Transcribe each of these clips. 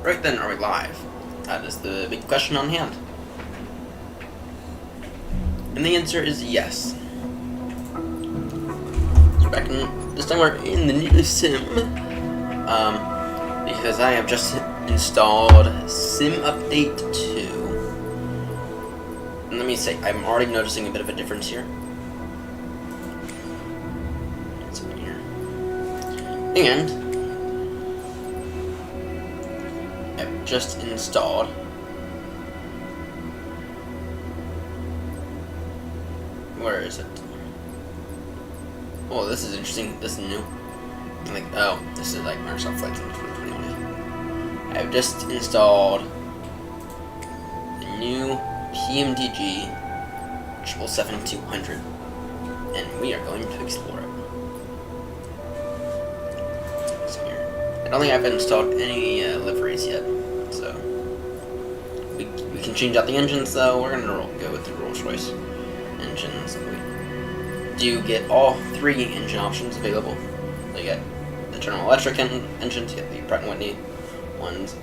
Right then, are we live? That is the big question on hand. And the answer is yes. So back in, this time we're in the new sim. Because I have just installed Sim Update 2. And let me say, I'm already noticing a bit of a difference here. It's in here. And I've just installed where is it? Oh, this is interesting. This is new. Like, oh, this is like Microsoft Flight Sim 2021. I've just installed the new PMDG 777-200, and we are going to explore it. So here, I don't think I've installed any liveries yet, so we can change out the engines. Though we're gonna go with the Rolls-Royce engines. We do get all 3 engine options available. So you get the General Electric engines, you get the Pratt & Whitney ones.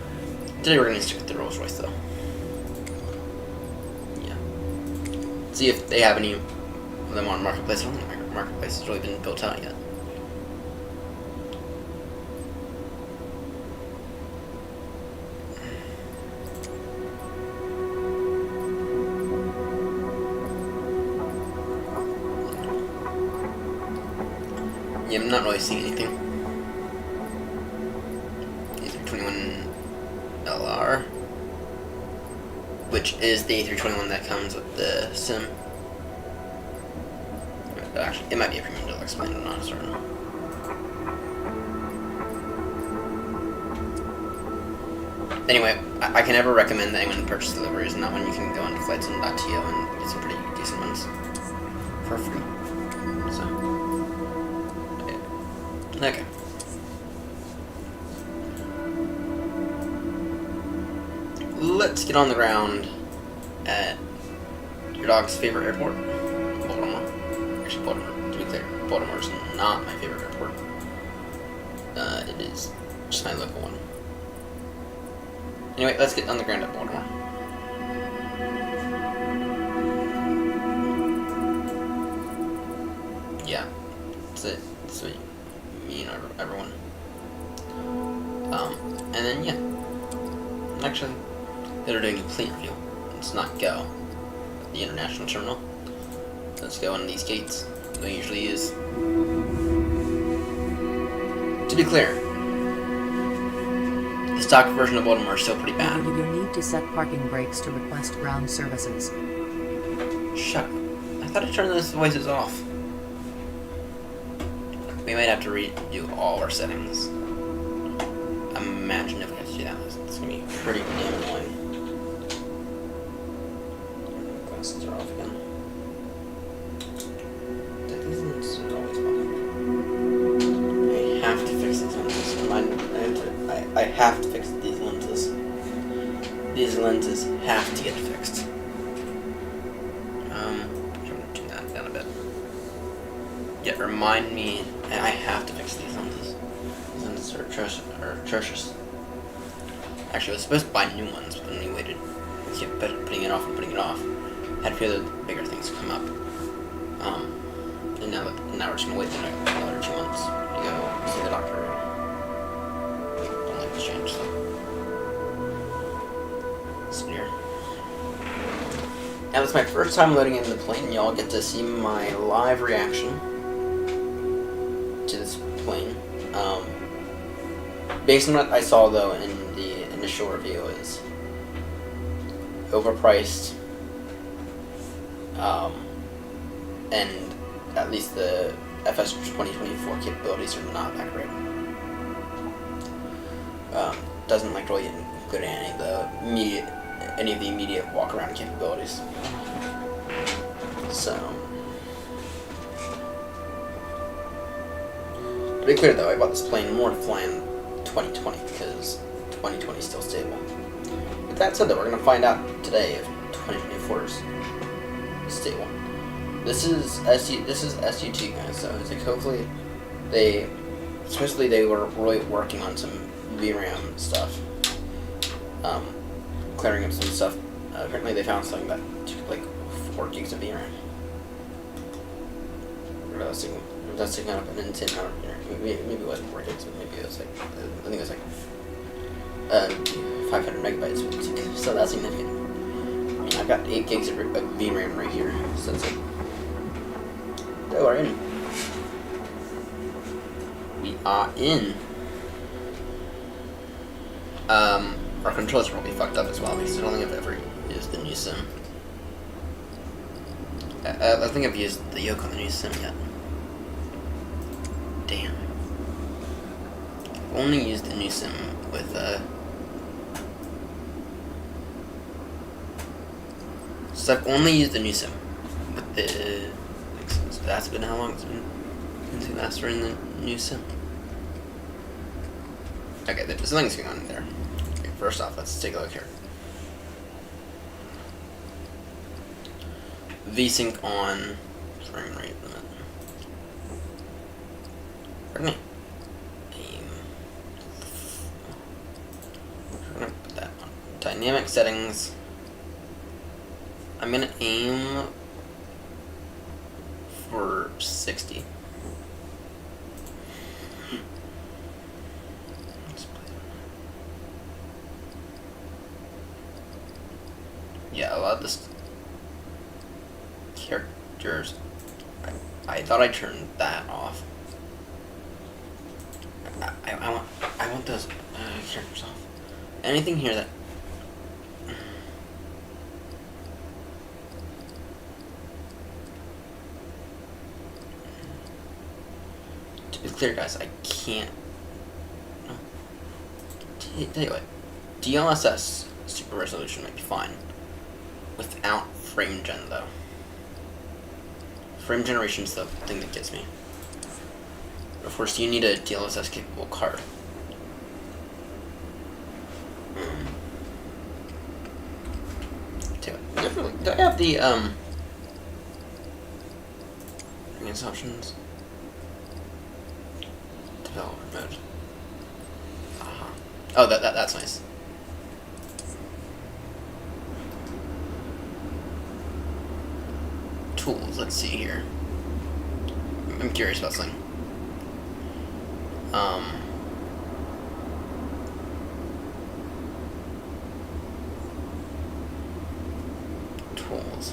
Today we're going to stick with the Rolls-Royce though. Yeah. See if they have any of them on Marketplace. I don't think Marketplace has really been built out yet. Yeah, I'm not really seeing anything. A321LR, which is the A321 that comes with the sim. Actually, it might be a premium deluxe plane, I'm not certain. Anyway, I can never recommend that anyone purchase deliveries, and that one you can go into flightsim.to and get some pretty decent ones for free. So. Okay. Let's get on the ground at your dog's favorite airport, Baltimore. Actually, Baltimore, to be clear, Baltimore is not my favorite airport. It is just my local one. Anyway, let's get on the ground at Baltimore. Yeah, that's it. That's what me and everyone. And then yeah, actually, they're doing a plane review. Let's not go at the international terminal. Let's go on these gates. They usually use. To be clear, the stock version of Baltimore is still pretty bad. You need to set parking brakes to request ground services. Shut up. I thought I turned those voices off. We might have to redo all our settings. Imagine if we had to do that. It's gonna be pretty damn annoying. Glasses are off again. These lenses are always off. I have to fix these lenses. I have to fix these lenses. These lenses have to get fixed. I'm gonna tune that down a bit. Yeah, remind me. I have to fix these lenses. These lenses are atrocious. Actually, I was supposed to buy new ones, but then we waited. We kept putting it off and putting it off. Had a few other bigger things come up. And now we're just gonna wait another 2 months to go see the doctor. Don't like this change, so. It's weird. Now it's my first time loading in the plane, and y'all get to see my live reaction to this plane. Based on what I saw though in the initial review is overpriced, and at least the FS 2024 capabilities are not that great. Doesn't like really include any of the immediate walk around capabilities. So. To be clear though, I bought this plane more to fly in 2020 because 2020 is still stable. With that said though, we're going to find out today if 2024 is stable. This is SU2 guys, so it's like hopefully supposedly they were really working on some VRAM stuff. clearing up some stuff. Apparently they found something that took like 4 gigs of VRAM. That's taking up an insane amount of VRAM. Maybe it wasn't 4 gigs, but maybe it was like, I think it was like 500 megabytes, but it's still that significant. I mean, I've got 8 gigs of VRAM right here, so it's like, oh, we're in. We are in. Our controls are probably fucked up as well because I don't think I've ever used the new sim. I think I've used the yoke on the new sim yet. Damn. I've only used the new sim with so I've only used the new sim with the. So that's been how long it's been since we last were in the new sim. Okay, there's something's going on in there. Okay, first off, let's take a look here. VSync on frame rate limit. Pardon me. Aim. We're gonna put that on dynamic settings. I'm gonna aim for 60. Yeah, a lot of this characters. I thought I turned that off. I want those characters off. Anything here that. To be clear, guys, I can't. Tell you what, DLSS super resolution might be fine. Without frame gen, though. Frame generation is the thing that gets me. Of course, you need a DLSS capable card. Do I have the advanced options? Developer mode. Oh, that's nice. Tools, let's see here. I'm curious about something. Tools.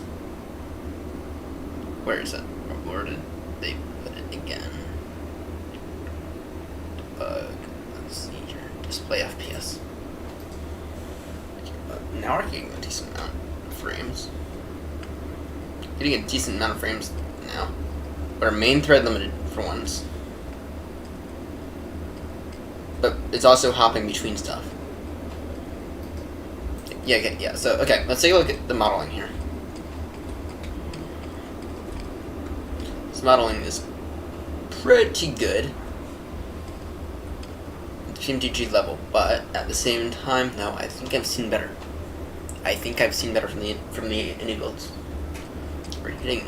Where is it? Where did they put it again? Debug. Let's see here. Display FPS. Now we're getting a decent amount of frames. Getting a decent amount of frames now. But our main thread limited for once. But it's also hopping between stuff. Yeah, okay, yeah. So, okay, let's take a look at the modeling here. This modeling is pretty good at the PMDG level, but at the same time, no, I think I've seen better. I think I've seen better from the indie builds. We're hitting.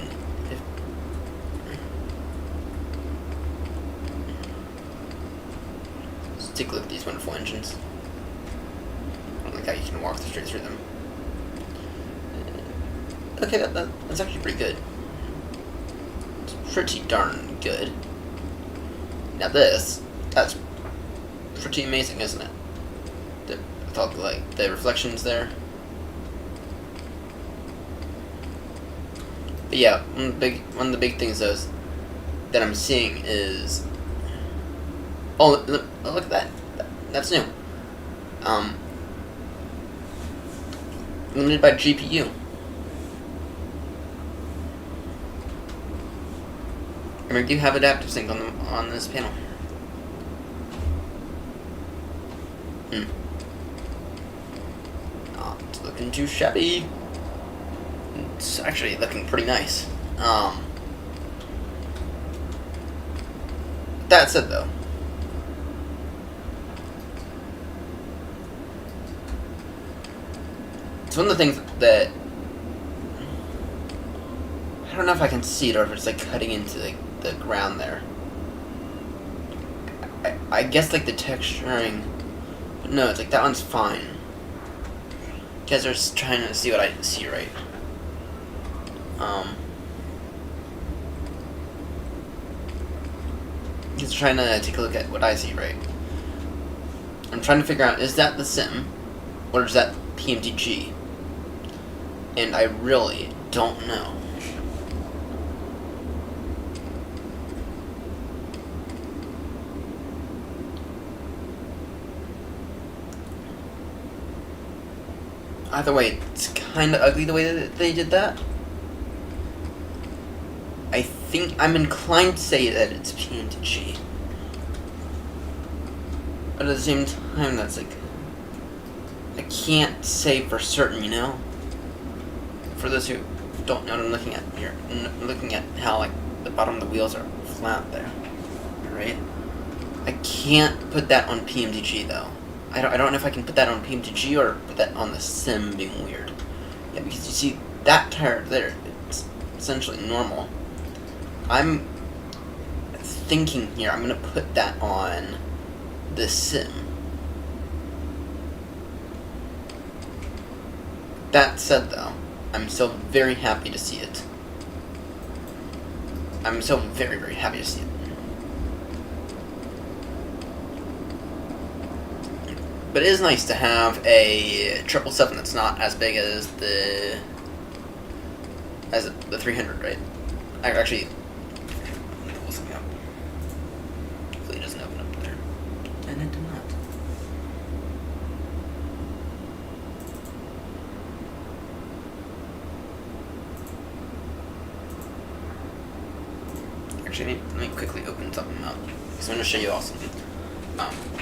Let's take a look at these wonderful engines. I don't like how you can walk straight through them. Okay, that's actually pretty good. It's pretty darn good. Now that's pretty amazing, isn't it? With all the reflections there. But yeah, one of the big things though that I'm seeing is, oh look at that, that's new. Limited by GPU. And we do have adaptive sync on this panel. Not looking too shabby. It's actually looking pretty nice. That said, though, it's one of the things that I don't know if I can see it or if it's like cutting into the ground there. I guess like the texturing, but no, it's like that one's fine. guys are trying to see what I see, right? He's trying to take a look at what I see, right? I'm trying to figure out, is that the sim, or is that PMDG? And I really don't know. Either way, it's kind of ugly the way that they did that. I think I'm inclined to say that it's PMDG. But at the same time, that's like, I can't say for certain, you know? For those who don't know what I'm looking at here, I'm looking at how, like, the bottom of the wheels are flat there, right? I can't put that on PMDG, though. I don't know if I can put that on PMDG or put that on the sim being weird. Yeah, because you see, that tire there, it's essentially normal. I'm thinking here, I'm going to put that on the sim. That said, though, I'm still very happy to see it. I'm so very, very happy to see it. But it is nice to have a 777 that's not as big as the 300, right? Actually, pull something up. Hopefully it doesn't open up there. And it did not. Actually, let me quickly open something up. Because I'm going to show you all something.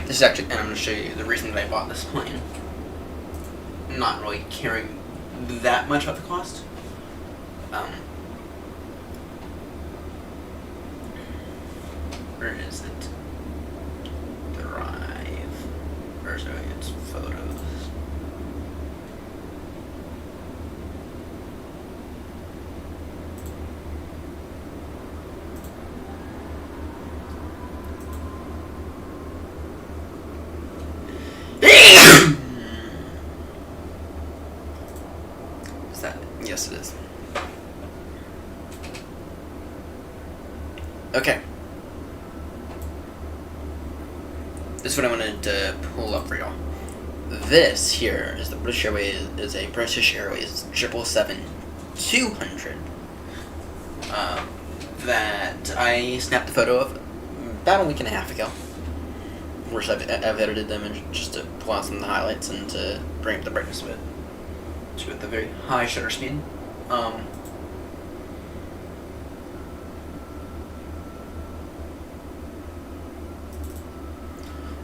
This is actually, and I'm going to show you the reason that I bought this plane. I'm not really caring that much about the cost. Where is it? Drive. Where's it? It's photos. Is that? Yes, it is. Okay. This is what I wanted to pull up for y'all. This here is the British Airways, is a British Airways 777-200 that I snapped a photo of about a week and a half ago. Of course, I've edited them just to pull out some of the highlights and to bring up the brightness of it to the very high shutter speed.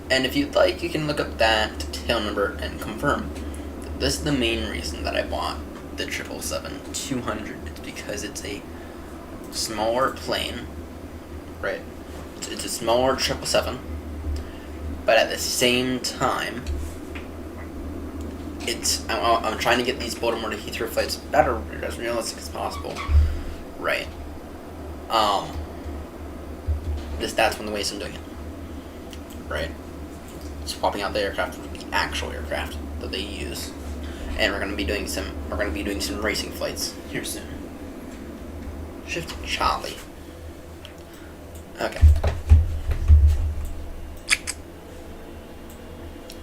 And if you'd like, you can look up that tail number and confirm. This is the main reason that I bought the 777-200. It's because it's a smaller plane, right? It's a smaller 777, but at the same time, I'm trying to get these Baltimore to Heathrow flights better, as realistic as possible, right? That's one of the ways I'm doing it, right? Swapping out the aircraft with the actual aircraft that they use, and we're going to be doing some racing flights here soon. Shift Charlie. Okay.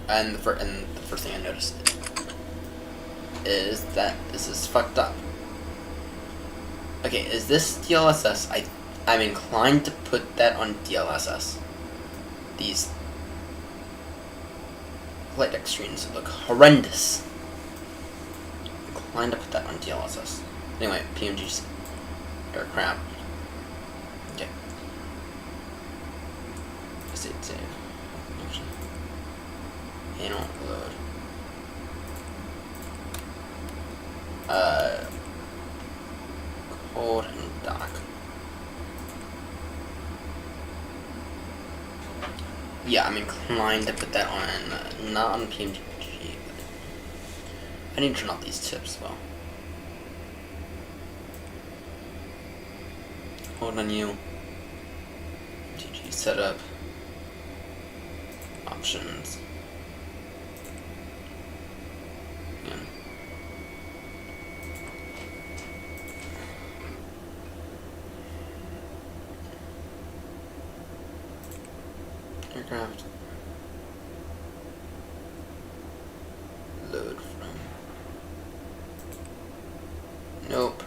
And the first thing I noticed is that this is fucked up. Okay, is this DLSS? I'm inclined to put that on DLSS. These flight deck screens look horrendous. I'm inclined to put that on DLSS. Anyway, PMDG aircraft. Okay. Save. Panel load. Cold and dock. Yeah, I'm inclined to put that on, not on PMDG, but I need to turn off these tips, well. Hold menu. PMDG setup. Options. Aircraft. Load from. Nope.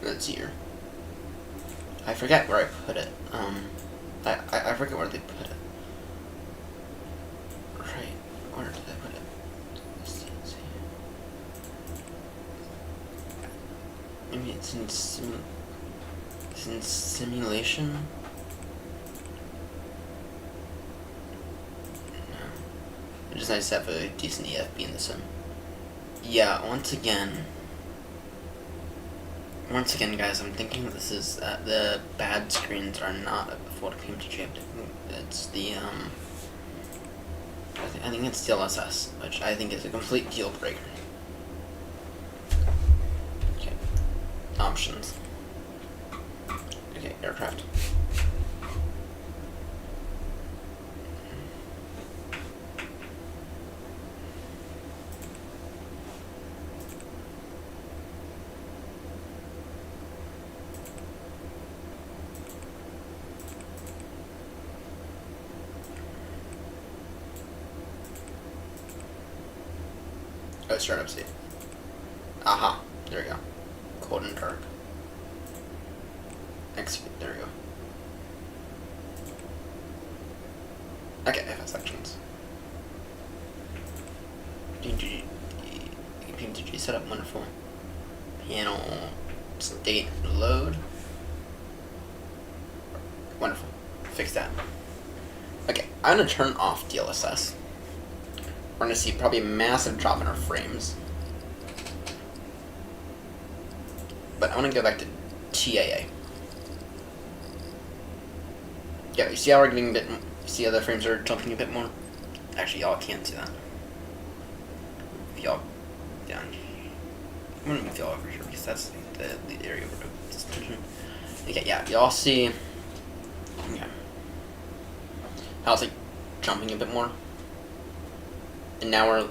That's here. I forget where I put it. I forget where they put it. Right. Where did I put it? Let's see. Maybe it's in simulation? No. It's just nice to have a decent EFB in the sim. Yeah, once again, guys, I'm thinking this is the bad screens are not for the PMDG. It's the I think it's DLSS, which I think is a complete deal breaker. Okay, options. Okay, aircraft. Oh, startup state. Aha, there we go. Cold and dark. Execute, there we go. Okay, FS sections. PMDG setup, wonderful. Panel state load. Wonderful. Fix that. Okay, I'm gonna turn off DLSS. We're going to see probably a massive drop in our frames. But I want to go back to TAA. Yeah, you see how we're getting a bit... You see how the frames are jumping a bit more? Actually, y'all can't see that. Y'all down. I'm going to move y'all over here because that's the area where it's attention. Okay, yeah, y'all see... Okay. How it's like jumping a bit more? And now we're,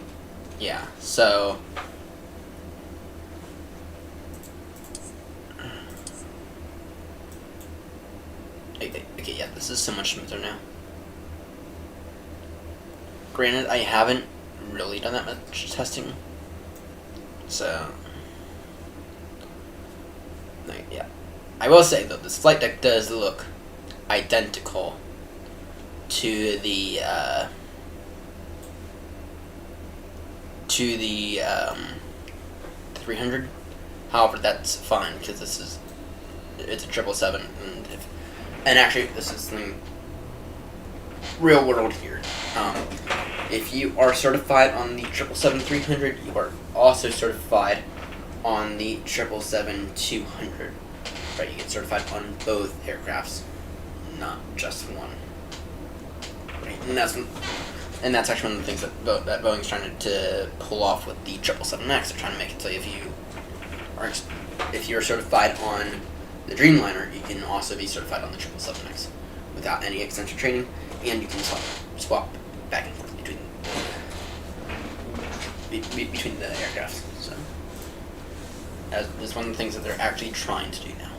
yeah, so, okay, yeah, this is so much smoother now. Granted, I haven't really done that much testing, so, like, yeah. I will say, though, this flight deck does look identical to the, 300. However, that's fine because it's a 777, and actually this is something real world here. If you are certified on the 777-300, you are also certified on the 777-200. Right, you get certified on both aircrafts, not just one. Right, and that's actually one of the things that Boeing's trying to pull off with the 777X. They're trying to make it so if you're certified on the Dreamliner, you can also be certified on the 777X without any extensive training, and you can swap back and forth between the aircrafts. So that's one of the things that they're actually trying to do now.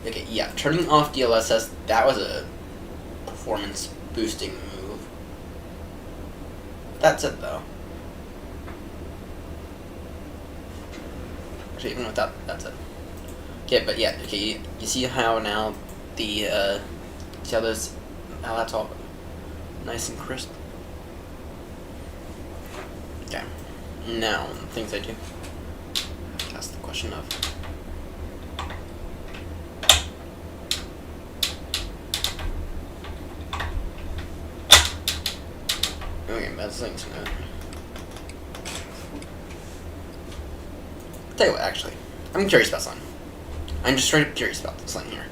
Okay, yeah, turning off DLSS, that was a performance boosting move. That's it though. Actually, even without, that's it. Okay, but yeah, okay, you see how now the see how that's all nice and crisp. Okay, now the things I do. That's the question of. Okay, that's things good. Tell you what, actually, I'm curious about something. I'm just straight up curious about this thing here.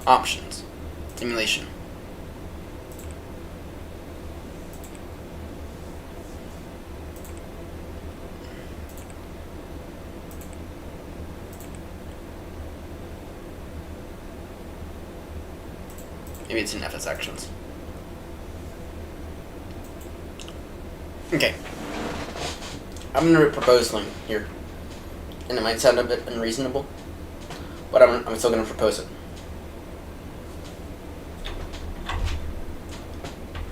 Options. Simulation. Maybe it's in FS actions. Okay. I'm going to propose something here. And it might sound a bit unreasonable. But I'm still going to propose it.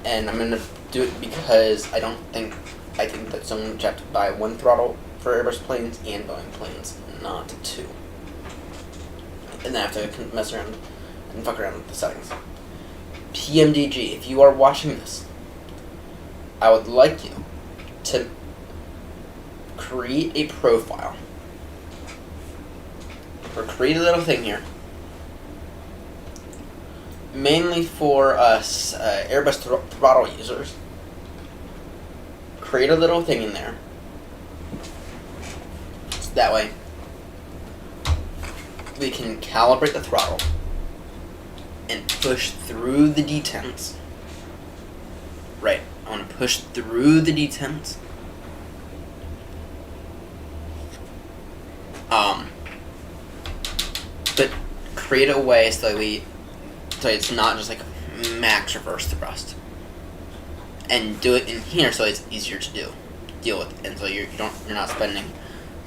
And I'm going to do it because I think that someone should have to buy one throttle for Airbus planes and Boeing planes, not two. And then I have to mess around and fuck around with the settings. PMDG, if you are watching this, I would like you to create a profile, or create a little thing here, mainly for us Airbus throttle users. Create a little thing in there, so that way we can calibrate the throttle and push through the detents. Right, I want to push through the detents. But create a way so it's not just like max reverse thrust, and do it in here so it's easier to deal with, and so you're not spending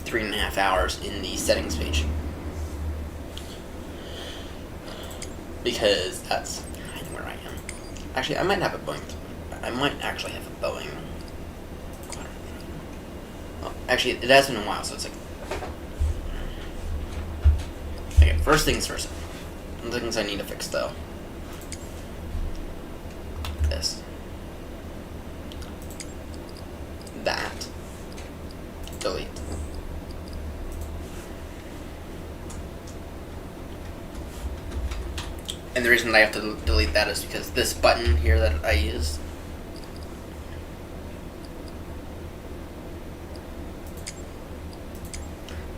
3.5 hours in the settings page, because that's kind of where I am. Actually, I might have a Boeing. I might actually have a Boeing. Oh, actually, it has been a while, so it's like. Okay, first things first. The things I need to fix though. This. That. Delete. And the reason I have to delete that is because this button here that I use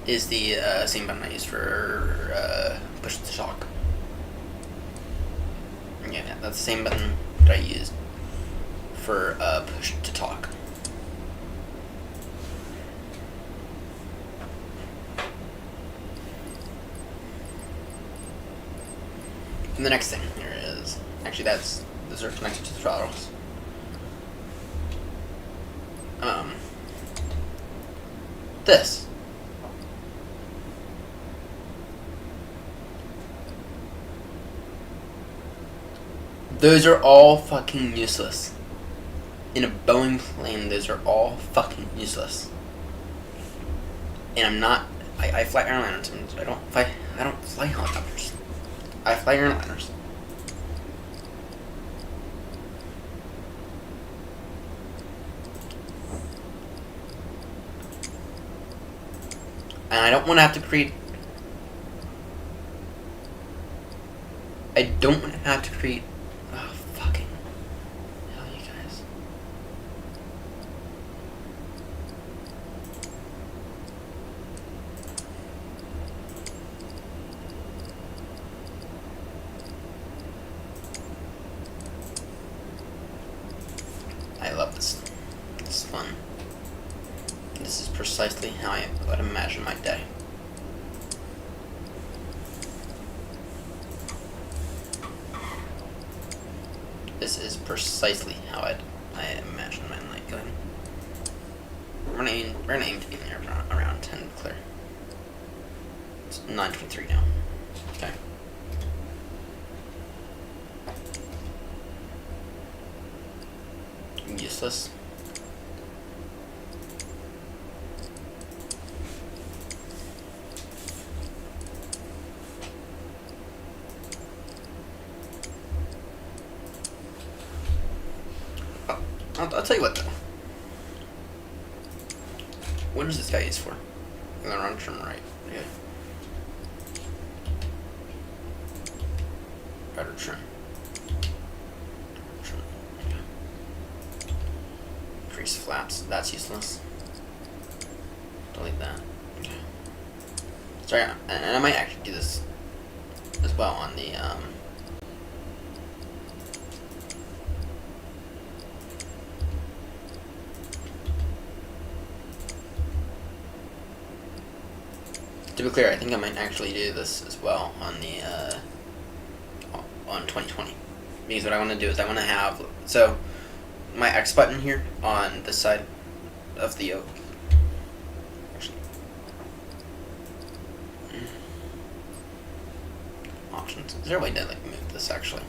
is the same button I use for push to talk. Yeah, that's the same button that I used for push to talk. And the next thing here is actually those are connected to the throttles. This. Those are all fucking useless. In a Boeing plane, those are all fucking useless. And I'm not. I fly airliners. I don't fly helicopters. I fly airliners. And I don't want to have to create. I don't want to have to create. Oh, fucking hell, you guys. I love this. This is fun. This is precisely how I would imagine my day. This is precisely how I imagine my night going. We're gonna aim to be in there around 10 to clear. It's 9:23 now. Okay. Useless. I'll tell you what though. What is this guy used for? I'm gonna run from right. Okay. Better trim. Okay. Increase flaps. That's useless. Delete that. Okay. Sorry, and I might actually do this as well on the to be clear, I think I might actually do this as well on the on 2020, because what I want to do is I want to have my X button here on this side of the yoke. Actually, options. Is there a way to like move this actually?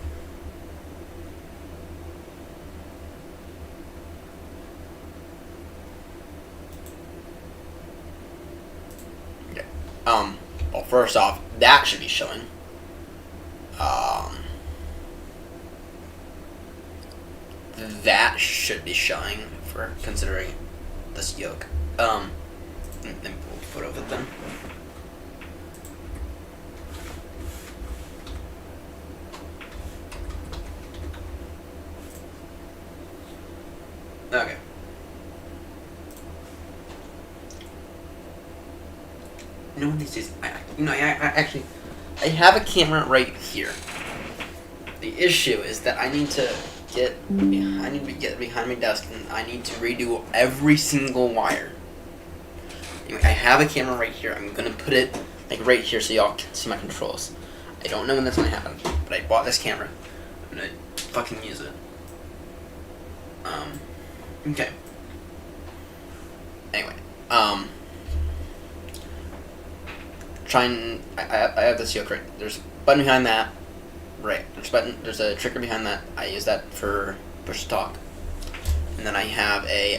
Okay. Well, first off, that should be showing. That should be showing for considering this yoke. Then we'll put over them. Okay. No one needs to. I have a camera right here. The issue is that I need to get behind my desk and I need to redo every single wire. Anyway, I have a camera right here. I'm gonna put it like right here so y'all can see my controls. I don't know when that's gonna happen, but I bought this camera. I'm gonna fucking use it. Okay. Anyway, I have this yoke right. There's a button behind that. Right. There's a trigger behind that. I use that for push to talk. And then I have a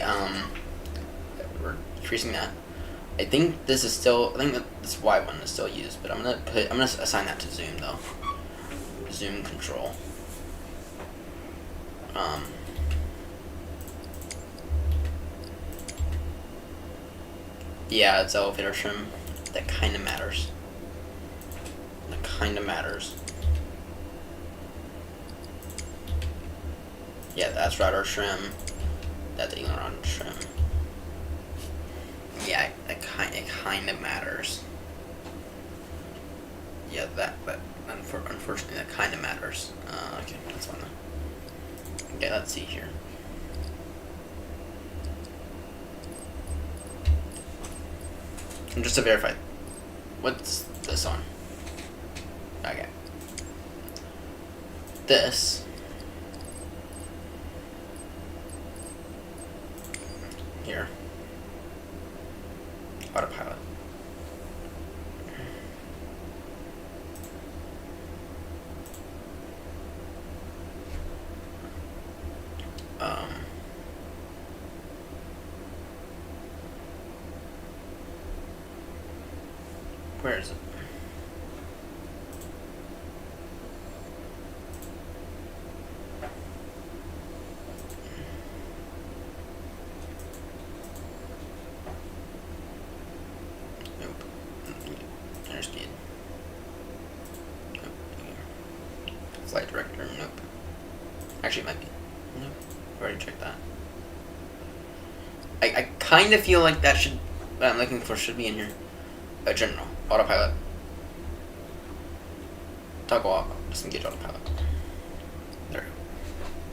we're increasing that. I think this Y one is still used, but I'm gonna assign that to zoom though. Zoom control. Yeah, it's elevator trim. That kind of matters. Yeah, that's router trim. That's aileron trim. Yeah, it kind of matters. Yeah, but unfortunately that kind of matters. Okay, that's fine. Okay, let's see here. And just to verify, what's this on? Okay. This here. Autopilot. Where is it? Nope. Airspeed. Nope. Flight director. Nope. Actually, it might be. Nope. Already checked that. I kind of feel like that should. What I'm looking for should be in here. General. Autopilot. Toggle off. Disengage autopilot. There we go.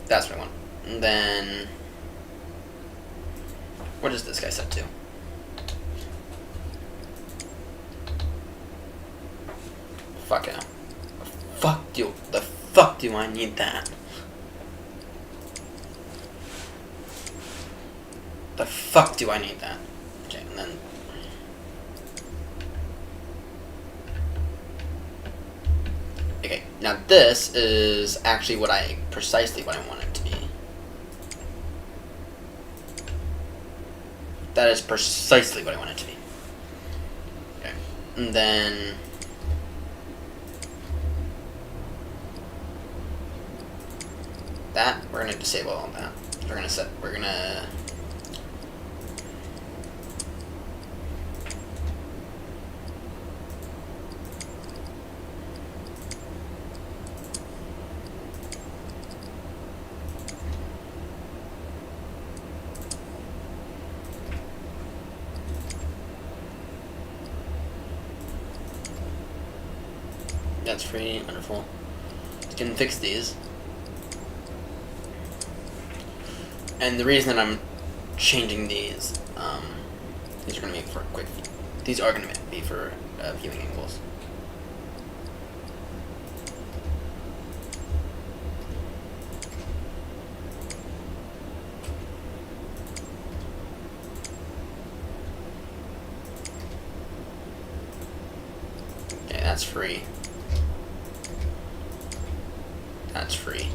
That's what I want. And then... what is this guy set to? Fuck it. The fuck do I need that? The fuck do I need that? Okay, and then... okay, now this is actually precisely what I want it to be. That is precisely what I want it to be. Okay, and then... that, we're gonna disable all that. We're gonna... that's free, wonderful. You can fix these. And the reason that I'm changing these are going to be for quick. These are going to be for viewing angles. Okay, that's free. That's free.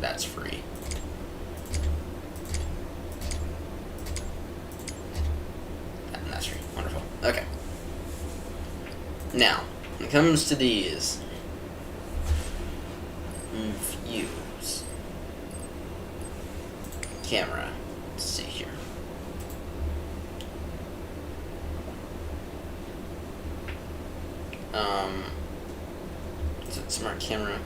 That's free. And that's free. Wonderful. Okay. Now, when it comes to these views, camera, let's see here. Is it smart camera?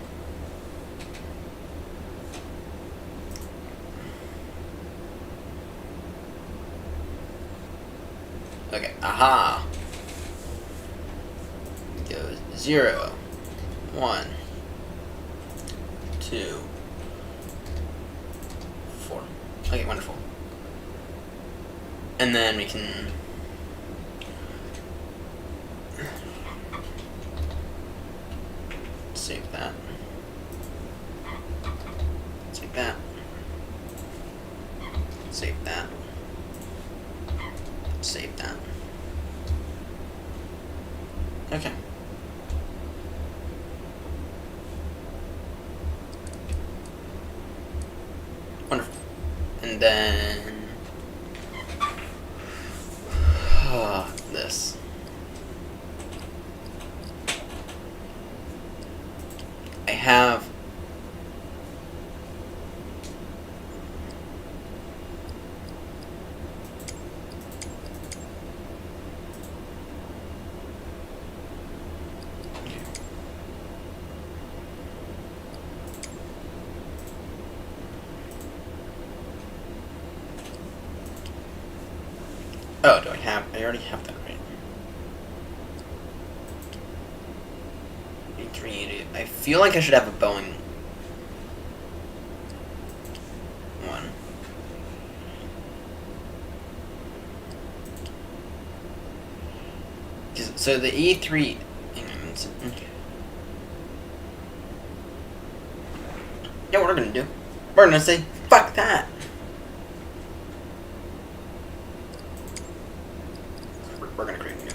Okay, aha! It goes 0, 1, 2, 4. Okay, wonderful. And then we can save that. Save that. Save that. Save that. Okay. Wonderful. And then this. I have oh, do I have? I already have that, right? 380. I feel like I should have a Boeing one. So the E3. Yeah, what we're gonna do? We're gonna say fuck that. We're gonna create a new.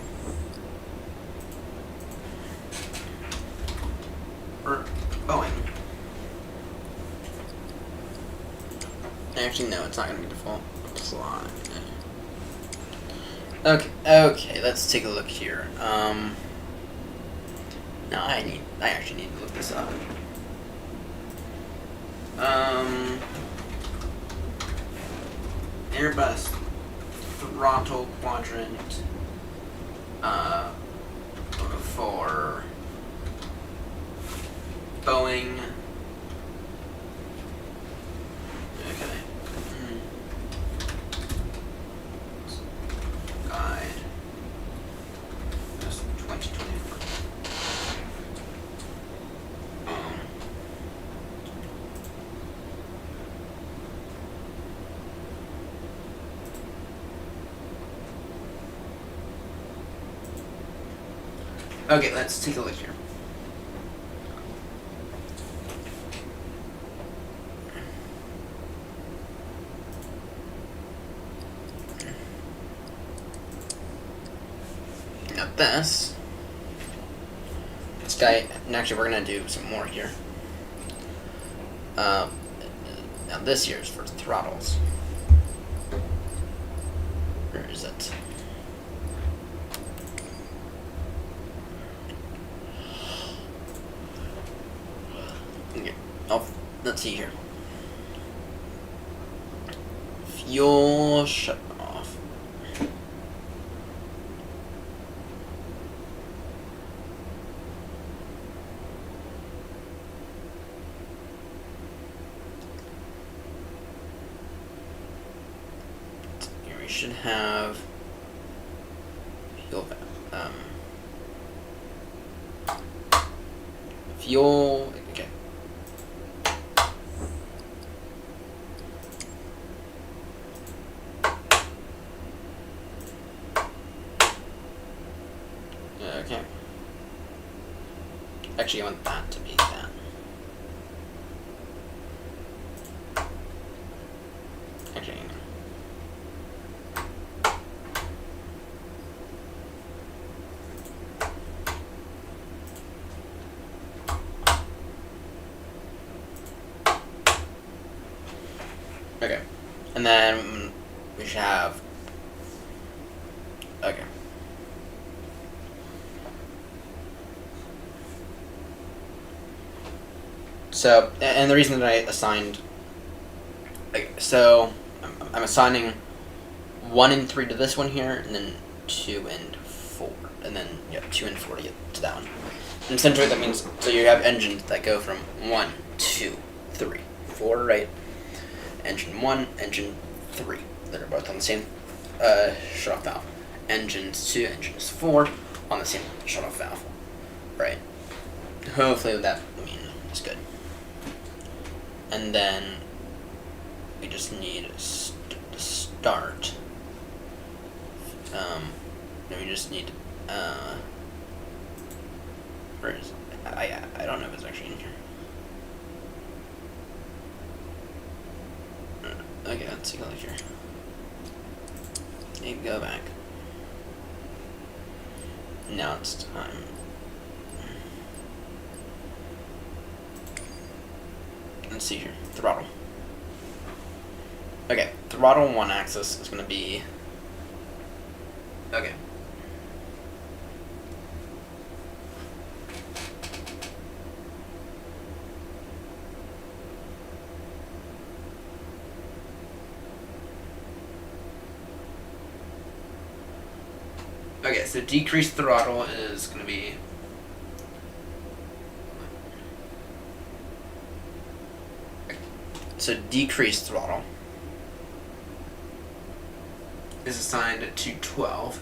Or Boeing. Actually, no, it's not gonna be default. Apply. Okay, let's take a look here. Now I actually need to look this up. Airbus throttle quadrant for Boeing. Okay. Guide. That's 2024. Okay, let's take a look here. Now this guy, and actually we're gonna do some more here. Now this here is for throttles. Where is it? Okay. Oh, let's see here. Fuel shut off. Here we should have fuel. Fuel. Okay. Okay. Actually, I want that to be that. Actually, no. And then we should have, okay. So, and the reason that I assigned, so I'm assigning 1 and 3 to this one here, and then 2 and 4, and then 2 and 4 to get to that one. And essentially that means, so you have engines that go from 1, 2, 3, 4, right? Engine 1, engine 3, that are both on the same shut-off valve. Engines 2, engines 4 on the same shut-off valve, right? Hopefully that, is good. And then we just need to start. Then we just need where is it? I don't know if it's actually in here. Okay, let's take a look here. Hey, go back. Now it's time. Let's see here. Throttle. Okay, throttle 1 axis is going to be... Okay. Okay, so decreased throttle is going to be... So decreased throttle is assigned to 12.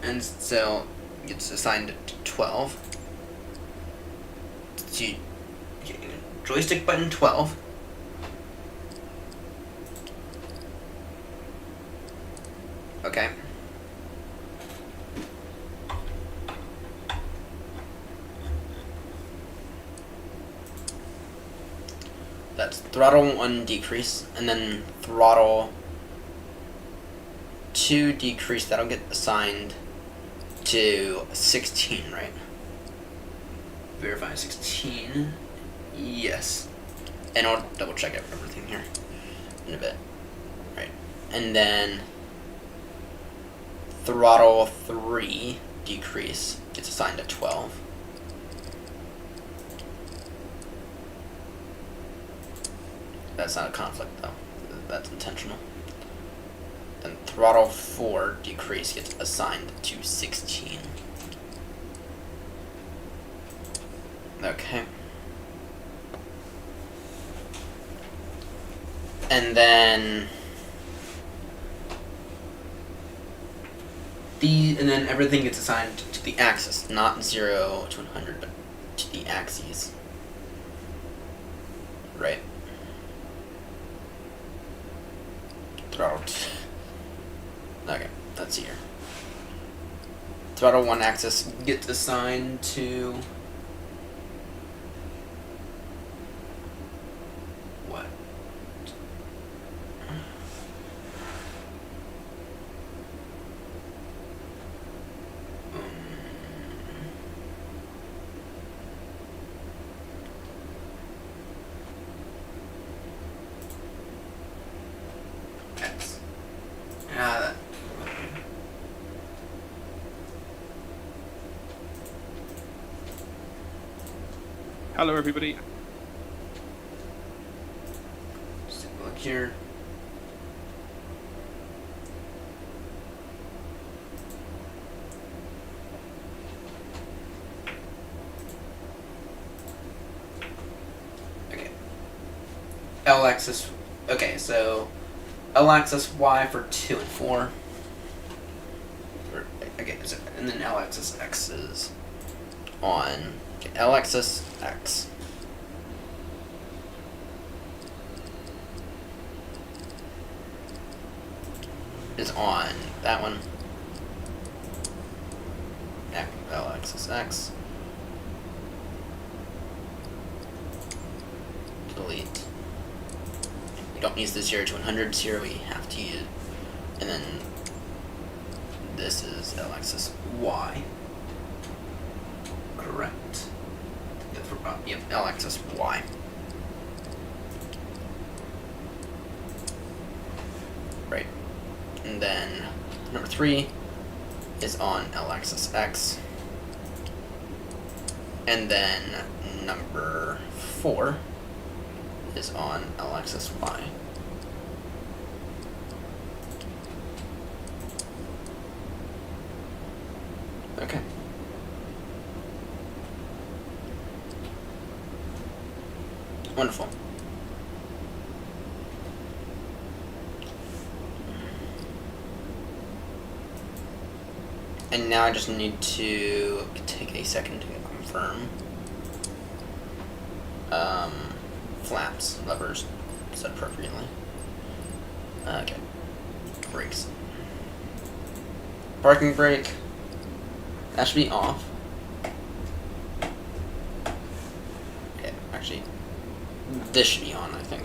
And so it's assigned to 12. So joystick button 12. Okay. That's throttle 1 decrease, and then throttle 2 decrease, that'll get assigned to 16, right? Verify 16. Yes. And I'll double check everything here in a bit. Right. And then throttle 3 decrease gets assigned to 12. That's not a conflict though. That's intentional. Then throttle 4 decrease gets assigned to 16. Okay. And then everything gets assigned to the axis, not 0 to 100, but to the axes. Right. Throttle. Okay, let's see here. Throttle 1 axis gets assigned to what? X. Hello, everybody. Just take a look here. Okay. L-axis. Okay, so L-axis Y for 2 and 4. Okay, so, and then L-axis X is on. Okay, L-axis X is on that one. L-axis X. Delete. We don't use the 0 to 100 here, we have to use, and then this is L-axis Y. Correct. Yep, L-axis Y. And then number 3 is on L-axis X. And then number 4 is on L-axis Y. Okay. Wonderful. And now I just need to take a second to confirm flaps, levers, set appropriately. Okay. Brakes. Parking brake. That should be off. Okay, actually, this should be on, I think.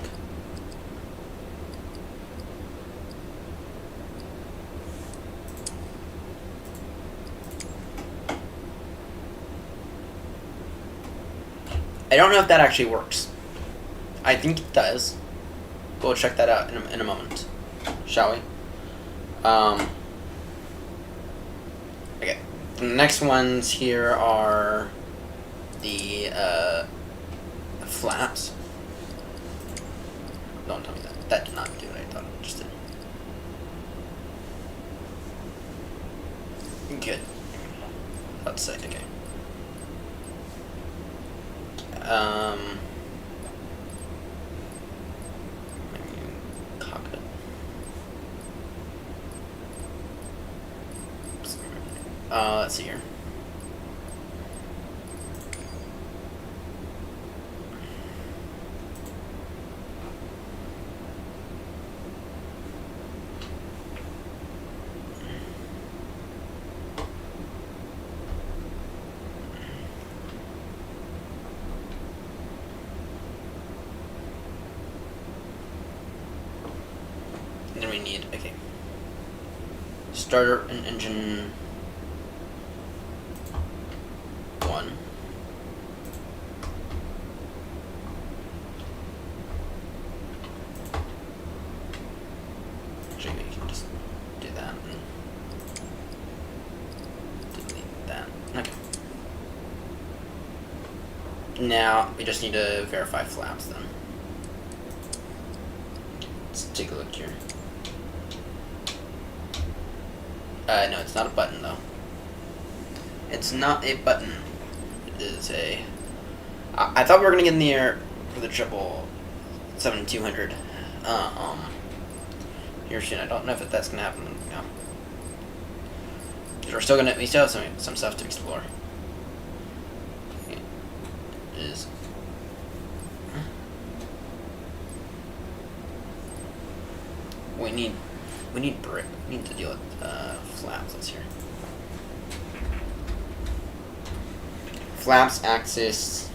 I don't know if that actually works. I think it does. We'll check that out in a moment, shall we? Okay. The next ones here are the flaps. Don't tell me that. That did not do what I thought it just did. Good. Let's say, okay. Cockpit. Let's see here. Then we need, okay, starter and engine 1. Actually, we can just do that and delete that. Okay. Now we just need to verify flaps then. Let's take a look here. No, it's not a button though. It's not a button. It is a. I thought we were gonna get in the air for the 777-200. Here soon. I don't know if that's gonna happen. No. We still have some stuff to explore. It is. We need brick. We need to deal with flaps. Let's hear. Flaps, axis,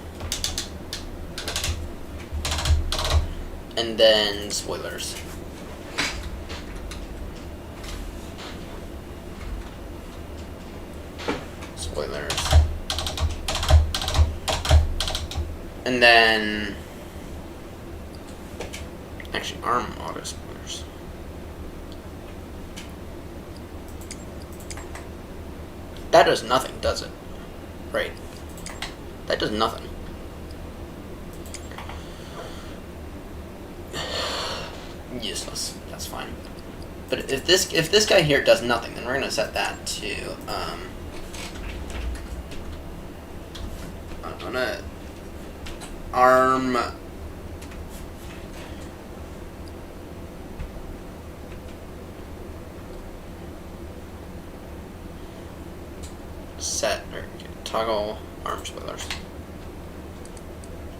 and then spoilers. Spoilers. And then actually arm auto spoilers. That does nothing, does it? Right. That does nothing. Useless. That's fine. But if this guy here does nothing, then we're gonna set that to I'm gonna arm set or toggle arm spoilers.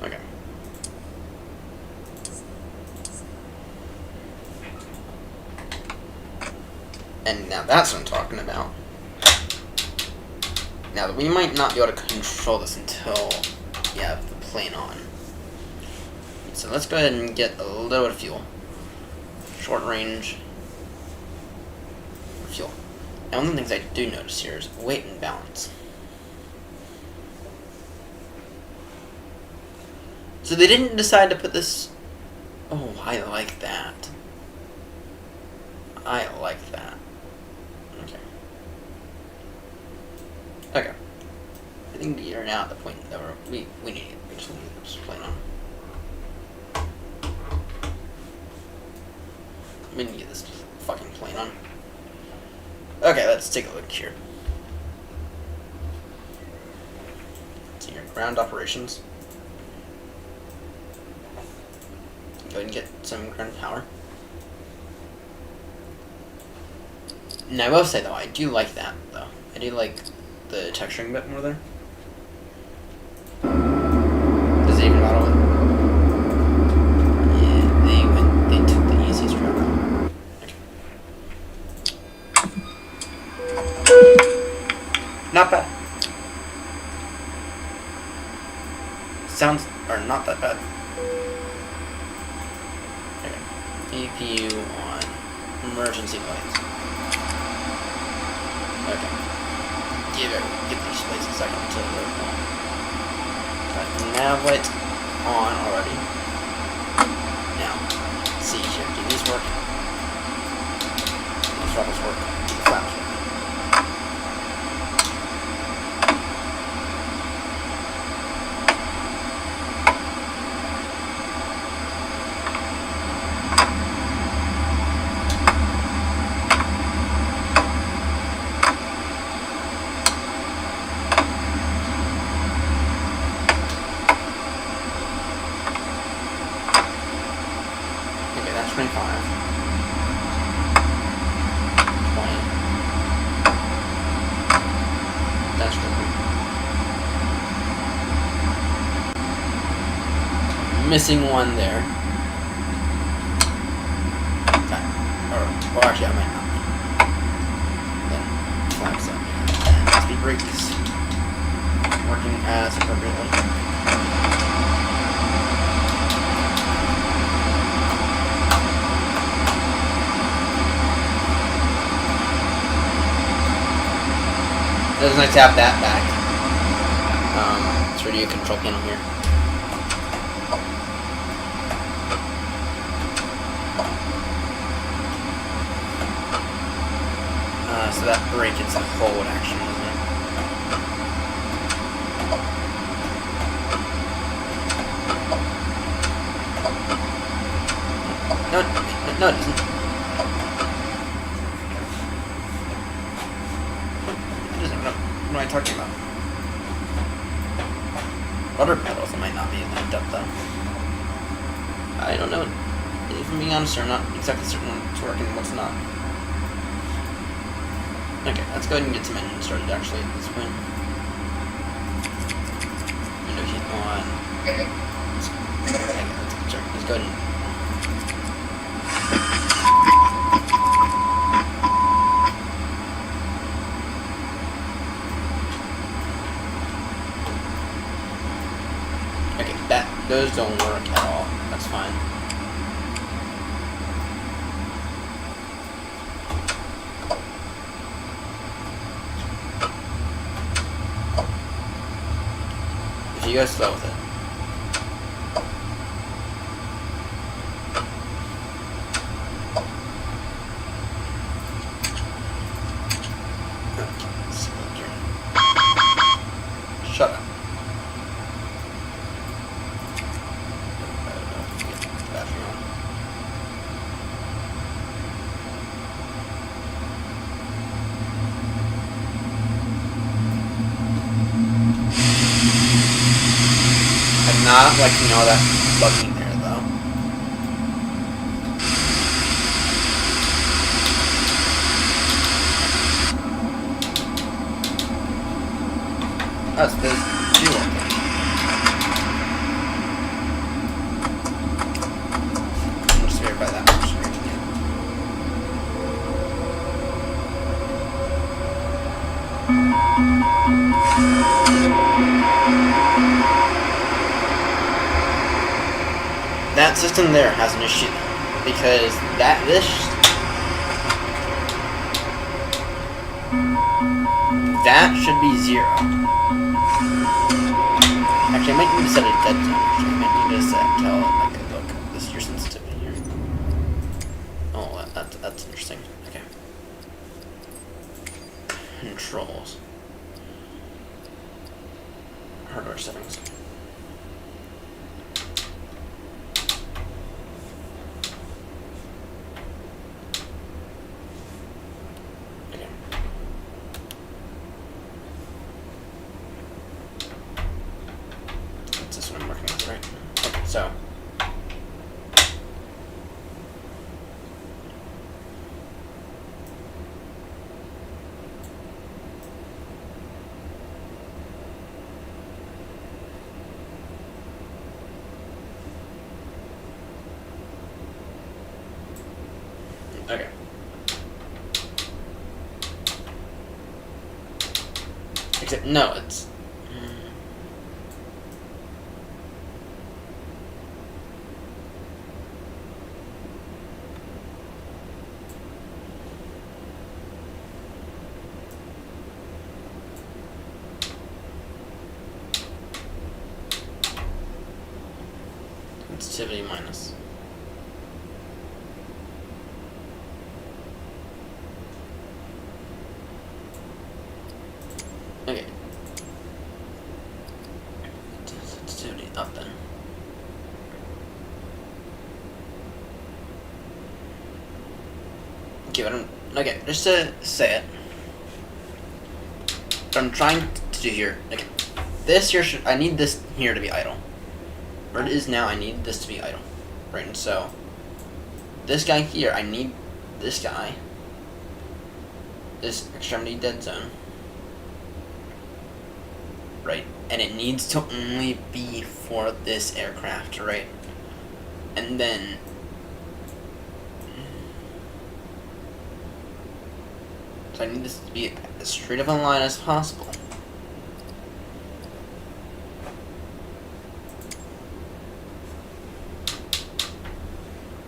Okay. And now that's what I'm talking about. Now, we might not be able to control this until you have the plane on. So let's go ahead and get a little bit of fuel. Short range fuel. Now, one of the things I do notice here is weight and balance. So they didn't decide to put this... Oh, I like that. I like that. Okay. Okay. I think we are now at the point that we need to leave this plane on. We need to get this fucking plane on. Okay, let's take a look here. See your ground operations. Go ahead and get some ground power. Now I will say though, I do like that though. I do like the texturing bit more there. Does it even bottle it? Yeah, they took the easiest route out. Okay. Not bad. Sounds are not that bad. Okay. APU on emergency lights. Okay. Give this place a second until they're on. Got nav light on already. Now, see here. Do these work? Do the throttles work? Do the flaps work? Okay, that's 25. 20. That's working. Missing one there. Okay. Or actually, I might not be. Then flaps up. And speed brakes working as appropriately. It was nice to have that back. It's radio control panel here. So that brake is a hold action, isn't it? No, it isn't. What am I talking about? Rudder pedals might not be lined up though. I don't know. If I'm being honest, I'm not exactly certain what's working and what's not. Okay, let's go ahead and get some engine started actually at this point. Window heat on. Let's go ahead and those don't work at all. That's fine. If you go slow with it. Shut up. Not liking all that bugging there though. That's the fuel thing. I'm just verify that much right again. That system there has an issue because that should be 0. Actually, I might need to set a dead zone. Actually, I might need to tell it like, look, this is your sensitivity here. Oh, that's interesting. controls. Hardware settings. Okay. That's this one I'm working with, right? Okay, so. Okay. Except, no, it's... sensitivity minus. Okay. Sensitivity up then. Okay, but okay, just to say it. What I'm trying to do here, okay, this here I need this here to be idle. Where it is now, I need this to be idle. Right, and so, this guy here, I need this guy, this extremity dead zone, right, and it needs to only be for this aircraft, right, and then, so I need this to be as straight of a line as possible.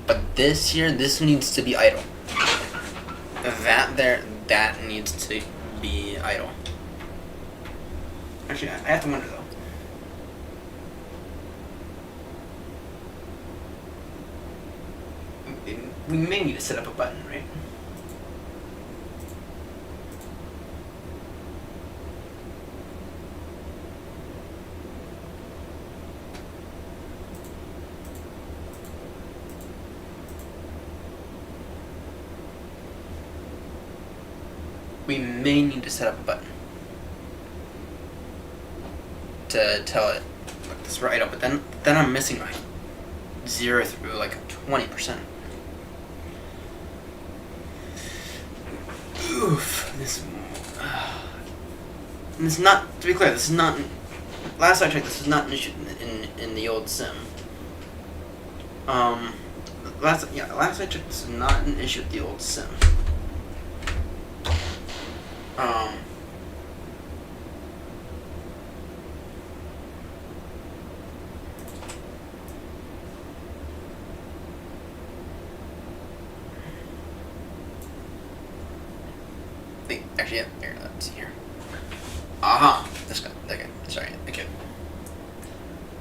But this here, this needs to be idle. That needs to be idle. Actually, I have to wonder though. We may need to set up a button, right? We may need to set up a button to tell it, look, this is right up, but then I'm missing like 0 through like 20%. Oof. This is not, to be clear, this is not, last I checked, this is not an issue in the old sim. Last I checked, this is not an issue with the old sim. Actually, yeah, here, let's see here. Aha! This guy. Okay, sorry. Okay.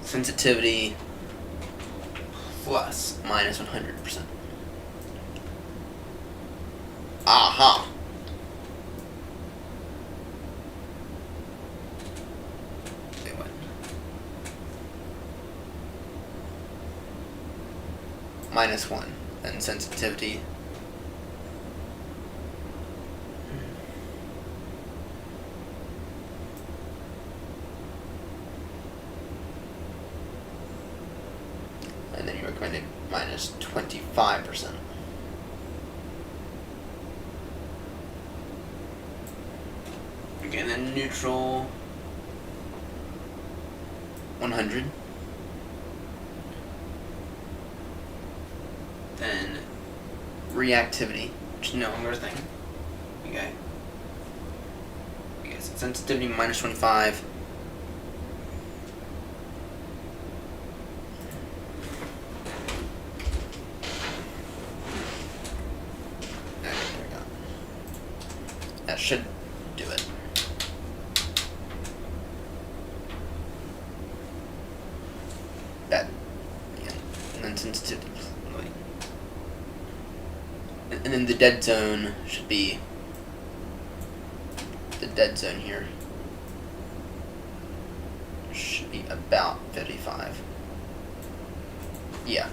Sensitivity plus minus 100%. Aha! Wait, what? -1. And sensitivity. And then you recommended minus 25%. Okay, and then neutral 100. Then reactivity, which is no longer a thing. Okay. Okay, so sensitivity minus 25. That should do it. That, yeah. And then sensitivity. And then the dead zone should be the dead zone here should be about 55. Yeah.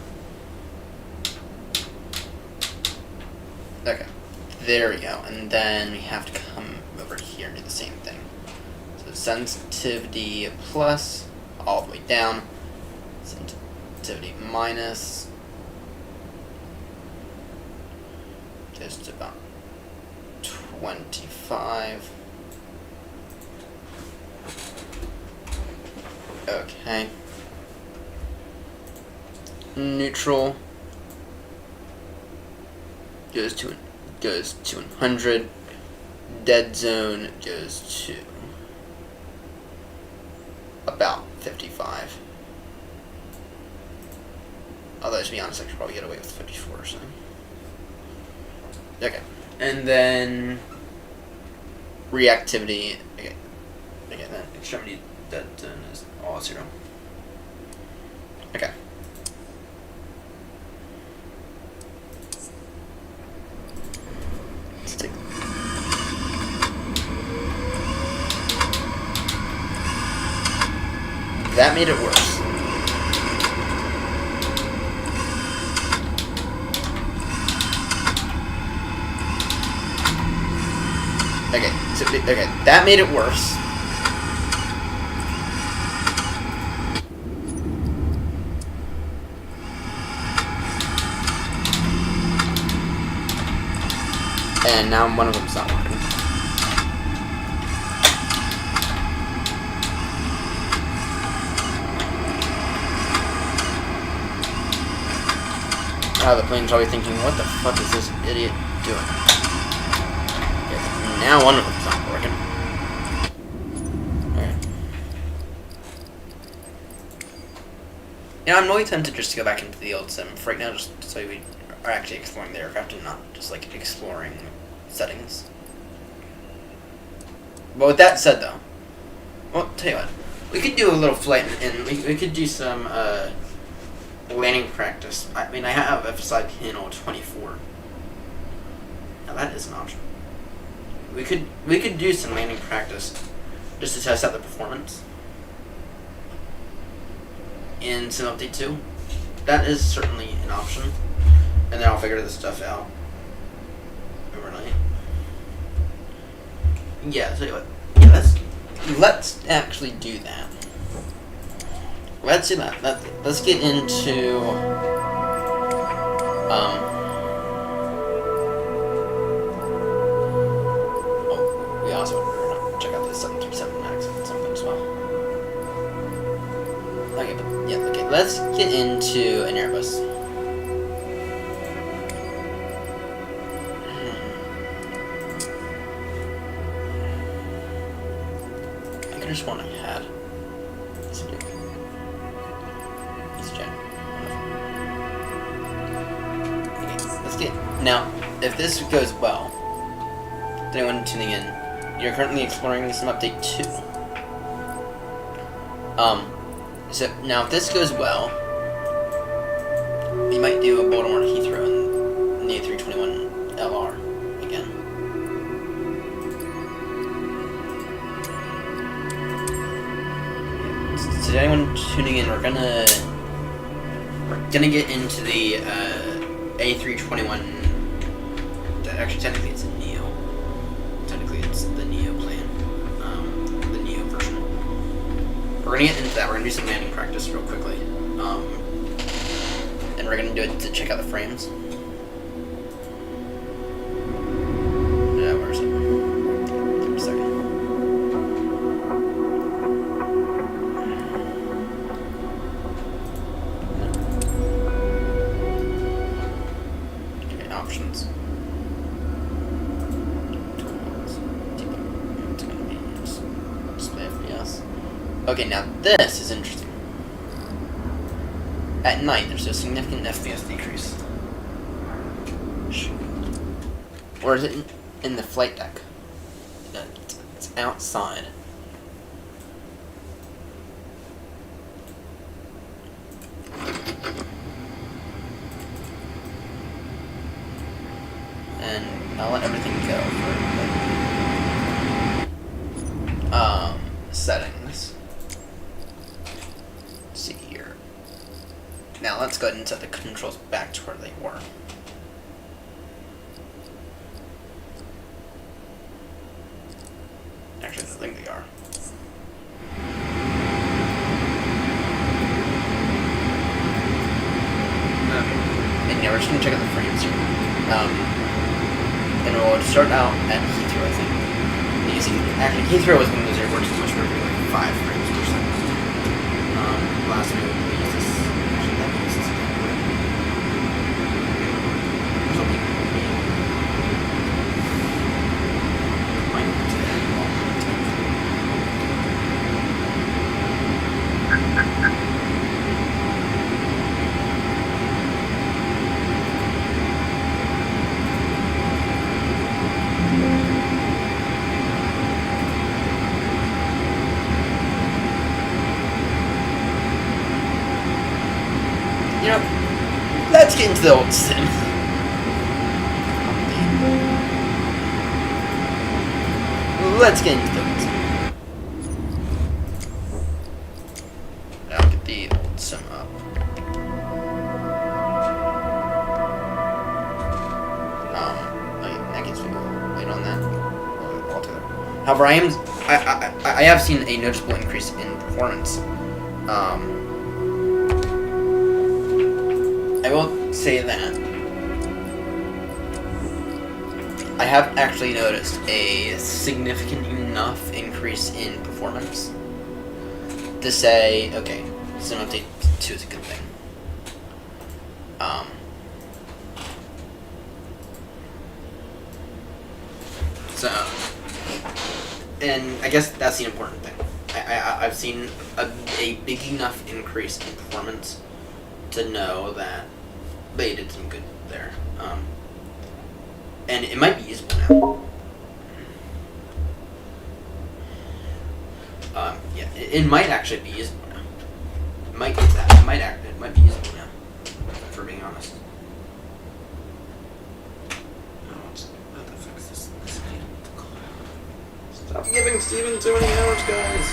Okay. There we go. And then we have to come over here and do the same thing. So sensitivity plus all the way down. Sensitivity minus just about 25. Okay. Neutral goes to 100. Dead zone goes to about 55. Although, to be honest, I could probably get away with 54 or something. Okay. And then reactivity. Okay. Again, then extremity dead zone is all 0. Okay. Let's take. That made it worse. Okay, so that made it worse. And now one of them's not working. The plane's probably thinking, what the fuck is this idiot doing? Okay, now one of them's not working. Alright. Yeah, I'm really tempted just to go back into the old sim for right now, just so we are actually exploring the aircraft and not just like exploring settings. But with that said, though, well, tell you what, we could do a little flight and we could do some landing practice. I mean, I have FSI panel 24. Now that is an option. We could do some landing practice just to test out the performance in Sim Update 2. That is certainly an option, and then I'll figure this stuff out overnight. Yeah, tell you what. Yeah, let's actually do that. Let's do that. Let's get into we also want to check out the 737 MAX and something as well. Okay, but yeah, okay. Let's get into an Airbus. I could just want to had. Now, if this goes well, to anyone tuning in, you're currently exploring Sim Update 2. So now if this goes well, we might do a Baltimore Heathrow in the A321 LR again. So to anyone tuning in, we're gonna get into the A321. Actually, technically it's a Neo. Technically it's the Neo plane. The Neo version. We're gonna get into that. We're gonna do some landing practice real quickly. And we're gonna do it to check out the frames. Yeah, where is it? Give me a second. Okay, options. Okay, now this is interesting. At night, there's a significant FPS decrease. Or is it in the flight deck? No, it's outside. And I'll let everything go for settings. Let's see here. Now let's go ahead and set the controls back to where they were. Actually, I think they are. And yeah, we're just gonna check out the frames here. And we'll start out at Heathrow, I think. You see, actually, Heathrow was one of those airports in which we were doing like 5 frames per second. Last week we used this. Actually, that means this. Something. You know, let's get into the old sim. Let's get into the old sim. I'll get the old sim up. I guess we will wait on that altogether. However, I have seen a noticeable increase in performance. I will say that I have actually noticed a significant enough increase in performance to say, okay, Sim Update 2 is a good thing. So, and I guess that's the important thing. I've seen a big enough increase in performance to know that they did some good there. And it might be usable now. Yeah, it might actually be usable now. It might get that. It might be usable now, for being honest. I have to fix this. Stop giving Steven too many hours, guys.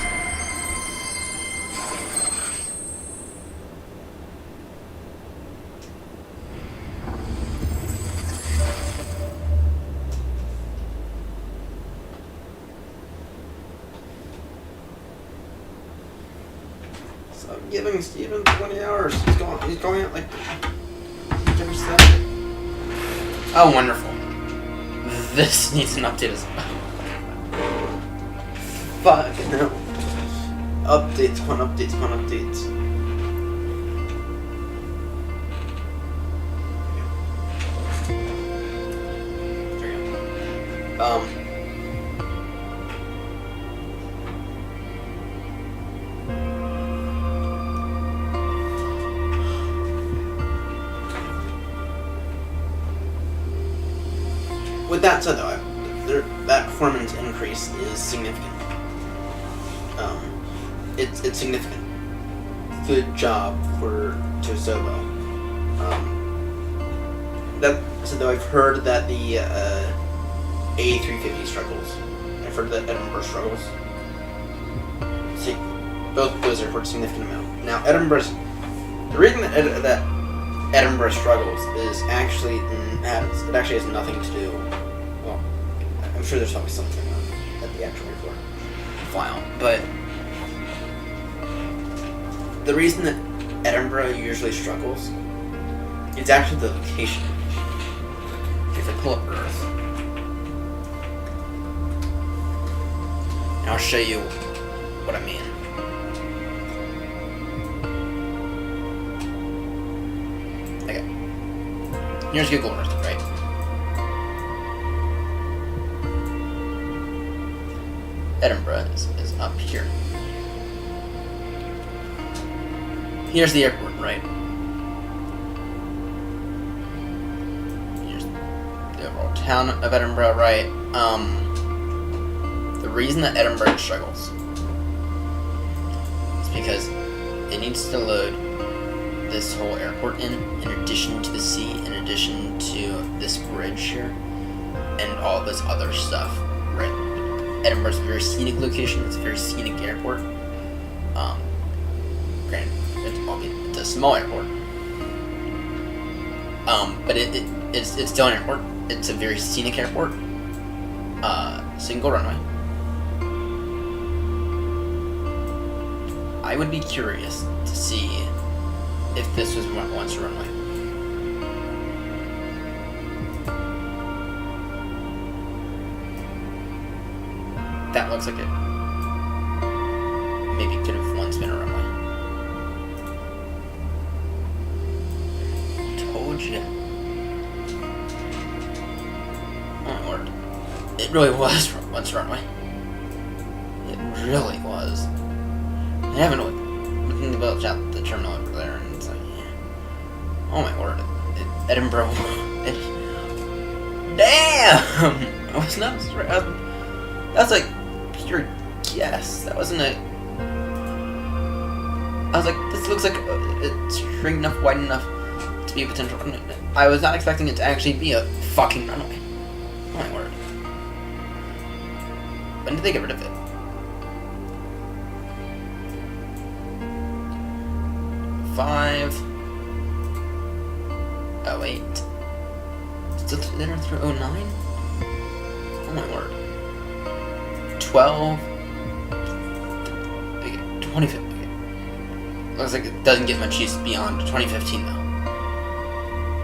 I'm giving Steven 20 hours. He's going out like every Saturday. Oh, wonderful. This needs an update as well. Fuck no. Updates upon updates upon updates. There we go. With that said, though, that performance increase is significant. It's significant. Good job for Tosobo. That said, though, I've heard that the A350 struggles. I've heard that Edinburgh struggles. See, both those are for a significant amount. Now, the reason that Edinburgh struggles is actually it actually has nothing to do. Well, I'm sure there's probably something at the actual report file, but the reason that Edinburgh usually struggles is actually the location. If I pull up Earth, and I'll show you what I mean. Here's Google Earth, right? Edinburgh is up here. Here's the airport, right? Here's the overall town of Edinburgh, right? The reason that Edinburgh struggles is because it needs to load this whole airport in addition to the sea, in addition to this bridge here, and all this other stuff, right? Edinburgh's a very scenic location. It's a very scenic airport. Granted, it's a small airport. But it's still an airport. It's a very scenic airport. Single runway. I would be curious to see if this was once a runway. That looks like it. Maybe it could have once been a runway. Told you. Oh my lord. It really was once a runway. It really was. I haven't looking about the terminal over there, and it's like, yeah. Oh my lord. Edinburgh. Damn! I was not. That's like pure guess. That wasn't a. I was like, this looks like it's straight enough, wide enough to be a potential runway. I was not expecting it to actually be a fucking runway. Oh my word. When did they get rid of it? Oh, 8. Still there through 09? Oh my word. 12. Okay, 2015. Okay. Looks like it doesn't get much use beyond 2015 though.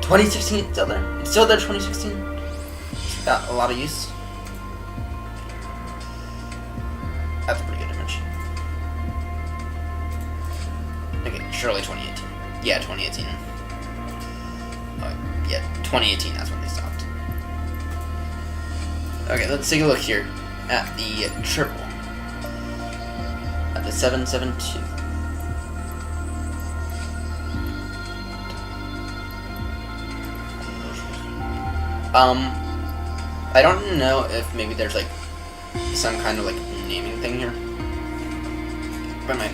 2016, it's still there. It's still there. 2016. It's got a lot of use. That's a pretty good image. Okay, surely 2018. Yeah, 2018. Yeah, 2018. That's when they stopped. Okay, let's take a look here at the triple. At the 772. I don't know if maybe there's like some kind of like naming thing here. But my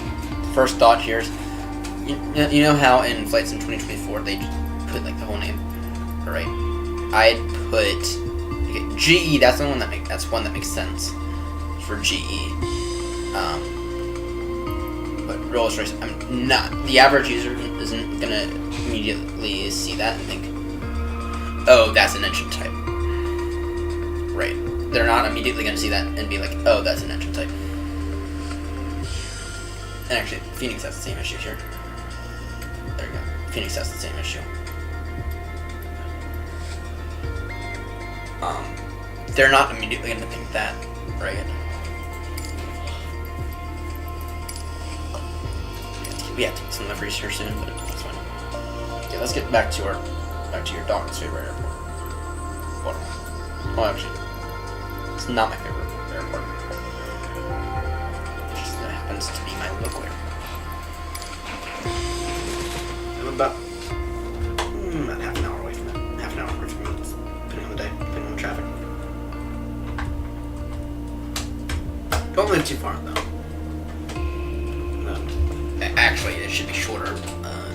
first thought here is, you know how in flights in 2024 they put like the whole name, right? I'd put okay, GE. That's the one that's one that makes sense for GE. But Rolls Royce, I'm not. The average user isn't gonna immediately see that and think, oh, that's an engine type. Right. They're not immediately gonna see that and be like, oh, that's an engine type. And actually, Phoenix has the same issue here. There you go. Phoenix has the same issue. They're not immediately gonna think that, right? We have to get some liveries here soon, but that's fine. Okay, let's get back to your dog's favorite airport. What? Oh, actually, it's not my favorite airport. It just happens to be my local airport. I'm about half an hour away from it. Half an hour away from it, depending on the day, depending on the traffic. Don't live too far though. Actually, it should be shorter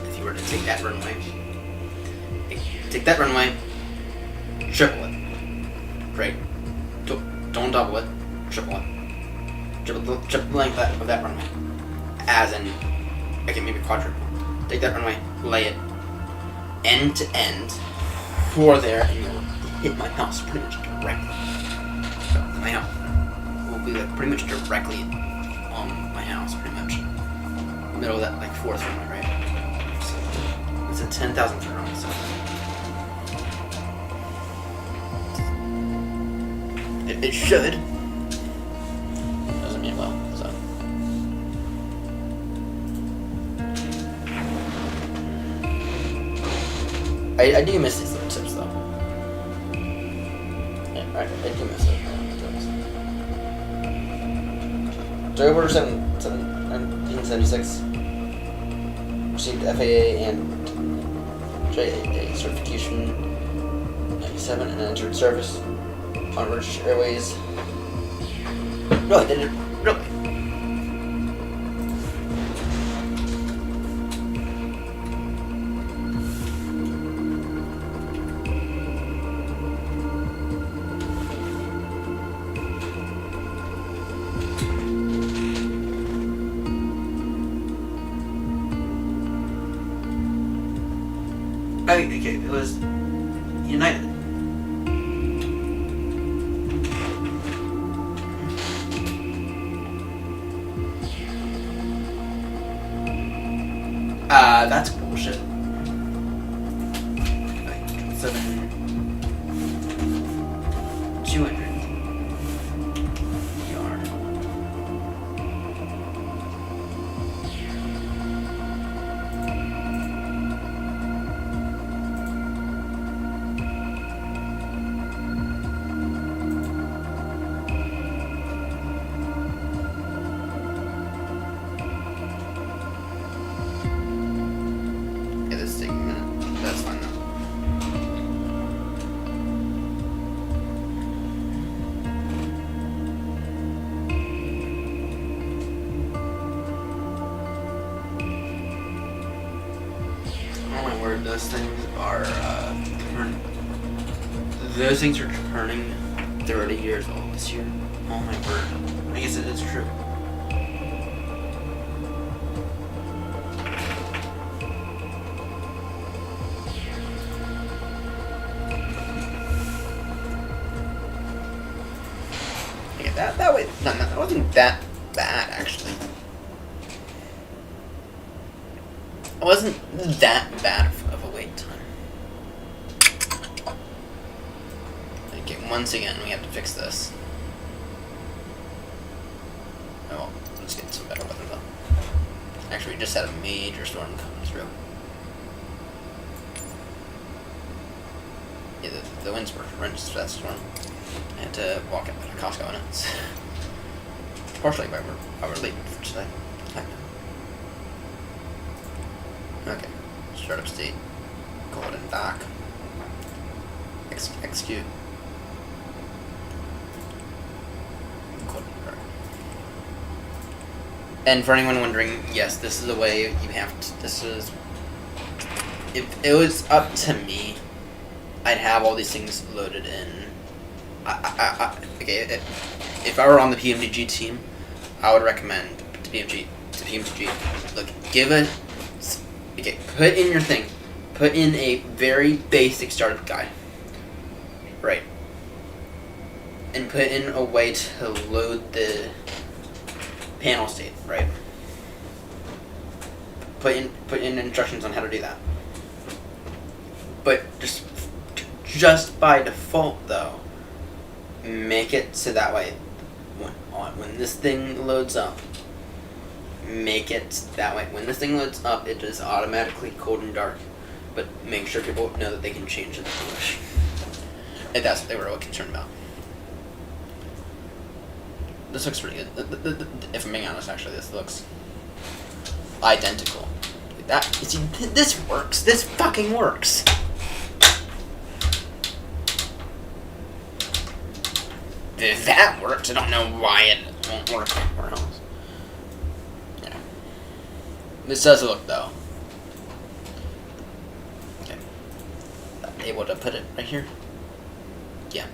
if you were to take that runway. Take that runway, triple it. Great. Don't double it, triple it. Triple the length of that runway. As in, okay, maybe quadruple. Take that runway, lay it end to end for there, and you'll hit my house pretty much directly. So my house will be like pretty much directly on my house, pretty much. Middle of that like fourth runway, right? So it's a 10,000 foot runway, so it should. Doesn't mean well, so. I do miss these little tips though. Yeah, I do miss it. October 1976. Received FAA and JAA certification 97 and entered service on British Airways. Really, did it? Really? Okay, it was United. That's bullshit. 200 yard. Yeah, this is taking a minute. That's fine though. Oh my word, those things are those things are turning 30 years old this year. Oh my word. I guess it is true. Yeah, that way, no, that wasn't that bad actually. It wasn't that bad of a wait time. Okay, once again, we have to fix this. Oh, well, let's get some better weather though. Actually, we just had a major storm coming through. Yeah, the winds were horrendous for that storm. I had to walk out to Costco in it. It's partially why we're late for today. Okay, start up state, go ahead and dock, execute, and for anyone wondering, yes, this is the way you have to, this is, if it was up to me, I'd have all these things loaded in, okay, if I were on the PMDG team, I would recommend to PMDG, look, give it. Okay, put in your thing. Put in a very basic startup guide. Right. And put in a way to load the panel state, right? Put in instructions on how to do that. But just by default though, make it so that way when this thing loads up, make it that way. When this thing loads up, it is automatically cold and dark, but make sure people know that they can change it to English. If that's what they were really concerned about. This looks pretty good. If I'm being honest, actually, this looks identical. That, see, this works. This fucking works. If that works, I don't know why it won't work anywhere else. This does look though. Okay. Able to put it right here? Yeah.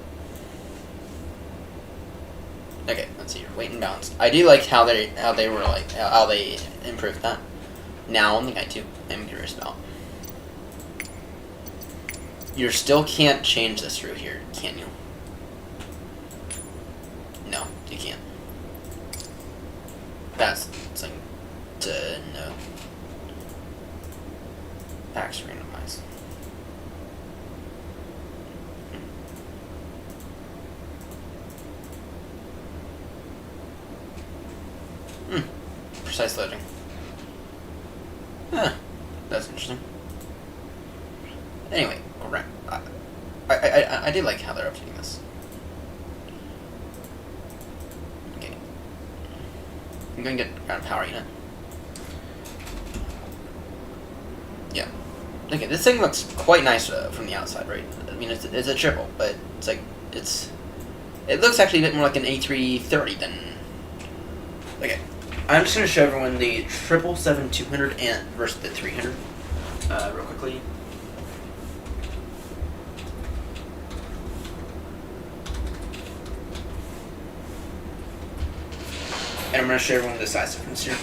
Okay, let's see here. Weight and balance. I do like how they improved that. Now on the guide 2, I'm curious about. You still can't change this through here, can you? No, you can't. That's something to know. Packs randomized. Precise loading. Huh. That's interesting. Anyway, alright. I do like how they're updating this. Okay. I'm going to get ground power unit. Yeah. Okay, this thing looks quite nice from the outside, right? I mean, it's a triple, but it's like, it looks actually a bit more like an A330 than, okay. I'm just going to show everyone the 777-200 and versus the 300 real quickly. And I'm going to show everyone the size difference here.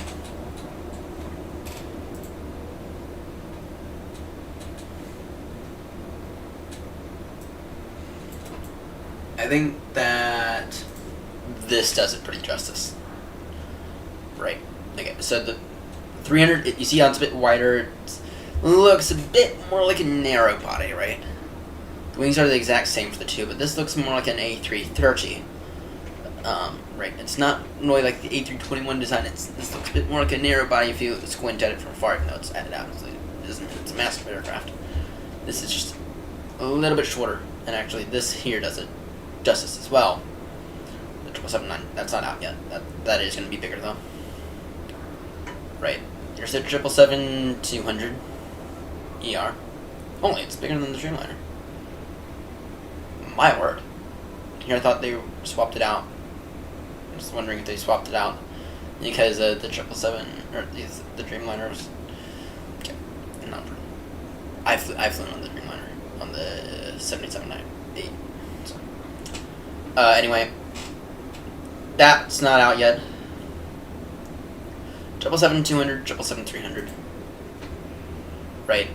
I think that this does it pretty justice. Right. Okay, so the 300, you see how it's a bit wider, it looks a bit more like a narrow body, right? The wings are the exact same for the two, but this looks more like an A330. Right, it's not really like the A321 design, this looks a bit more like a narrow body if you squint at it from afar, even though it's added out, it's a massive aircraft. This is just a little bit shorter, and actually this here does it justice as well. The 777-9, that's not out yet, that is going to be bigger though. Right, here's the 777-200 ER. Only, it's bigger than the Dreamliner. My word. Here I thought they swapped it out. I'm just wondering if they swapped it out because the 777 or the Dreamliner was. Okay, not. I flew on the Dreamliner on the 787-8. So. Anyway, that's not out yet. 777-200, 777-300. Right.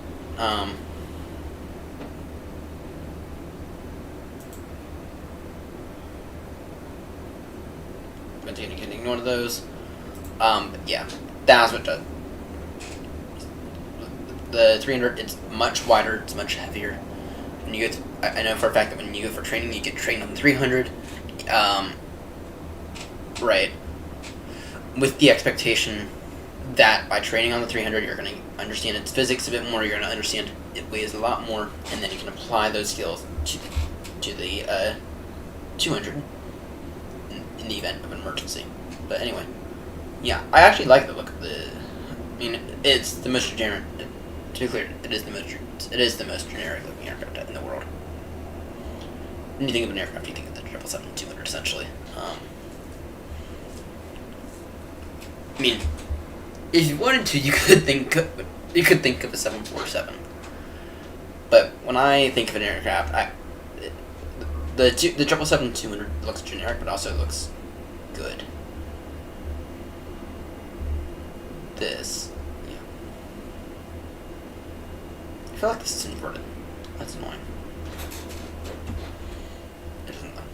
You can ignore those. But yeah, that's what does. The 300, it's much wider, it's much heavier. When you get, I know for a fact that when you go for training, you get trained on the 300. Right. With the expectation that by training on the 300, you're going to understand its physics a bit more. You're going to understand it weighs a lot more, and then you can apply those skills to the 200. In the event of an emergency. But anyway, yeah, I actually like the look of the. I mean, it's the most generic. To be clear, it is the most generic looking aircraft in the world. When you think of an aircraft, you think of the 777-200 essentially. I mean, if you wanted to, you could think of a 747. But when I think of an aircraft, the 777-200 looks generic, but also looks good. This, yeah. I feel like this is inverted. That's annoying. It isn't though.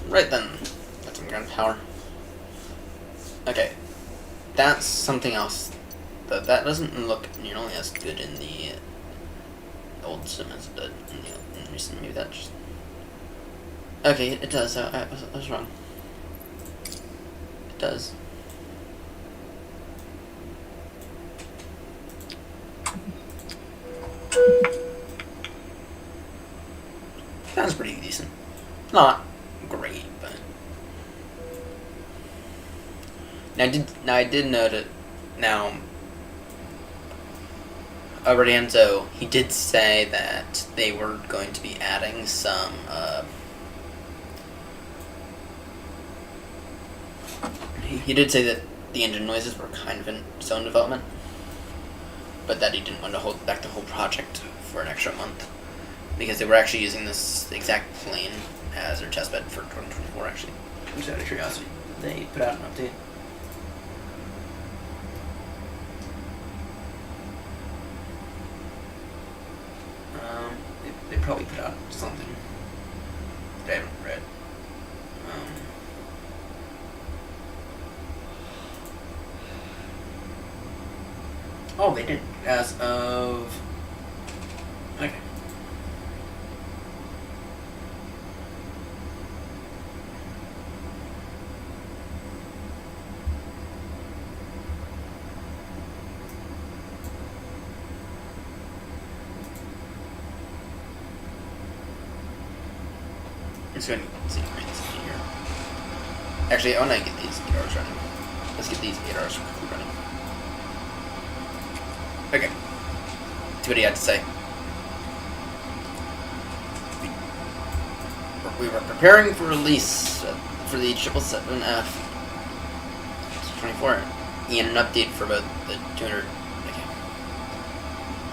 Right then, got some ground power. Okay, that's something else. That doesn't look nearly as good in the old sim as it did in the recent. Maybe that just. Okay, it does. I was wrong. It does. Sounds pretty decent. Not great, but. Now I did note it. Now. Renzo, he did say that they were going to be adding some, he did say that the engine noises were kind of in its own development, but that he didn't want to hold back the whole project for an extra month, because they were actually using this exact plane as their testbed for 2024, actually. Just out of curiosity, they put out an update. They probably put out something that I haven't read. Oh, they did. As of... Okay. Let's go and see here. Actually, I want to get these 8 hours running. Let's get these 8 hours running. Okay. See what he had to say. We were preparing for release for the 777F 24 and an update for both the 200. Okay.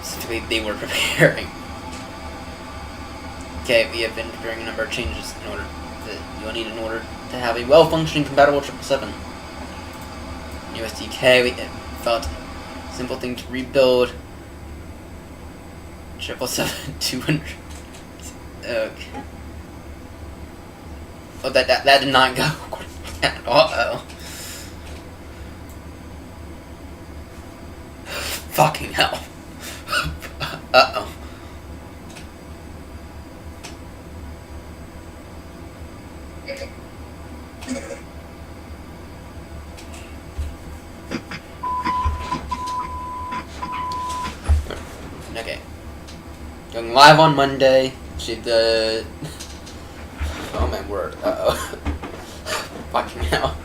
Specifically, they were preparing. Okay, we have been preparing a number of changes in order that you will need in order to have a well-functioning, compatible 777. USDK, we felt a simple thing to rebuild. 777-200. Okay. Oh, that did not go. Uh-oh. Fucking hell. Uh-oh. Okay. Going live on Monday. See the... Oh my word. Uh-oh. Fucking hell.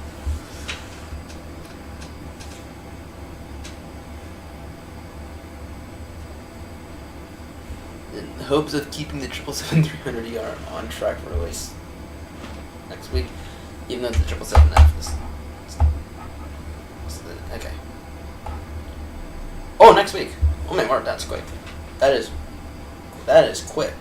In hopes of keeping the 777-300ER on track for release next week, even though the 777F is... Okay. Oh, next week. Oh my word, that's quick. That is quick.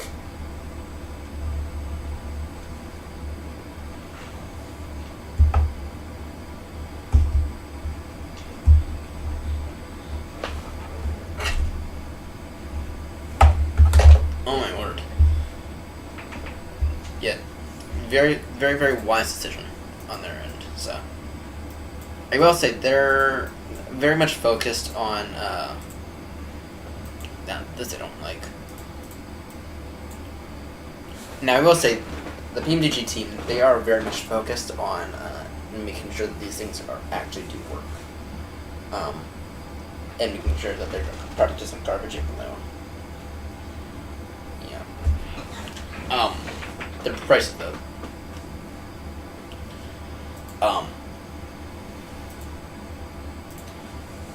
Oh my word. Yeah. Very, very, very wise decision on their end. So I will say they're very much focused on this I don't like. Now I will say the PMDG team, they are very much focused on making sure that these things are actually do work. And making sure that their product isn't garbage even though the price though.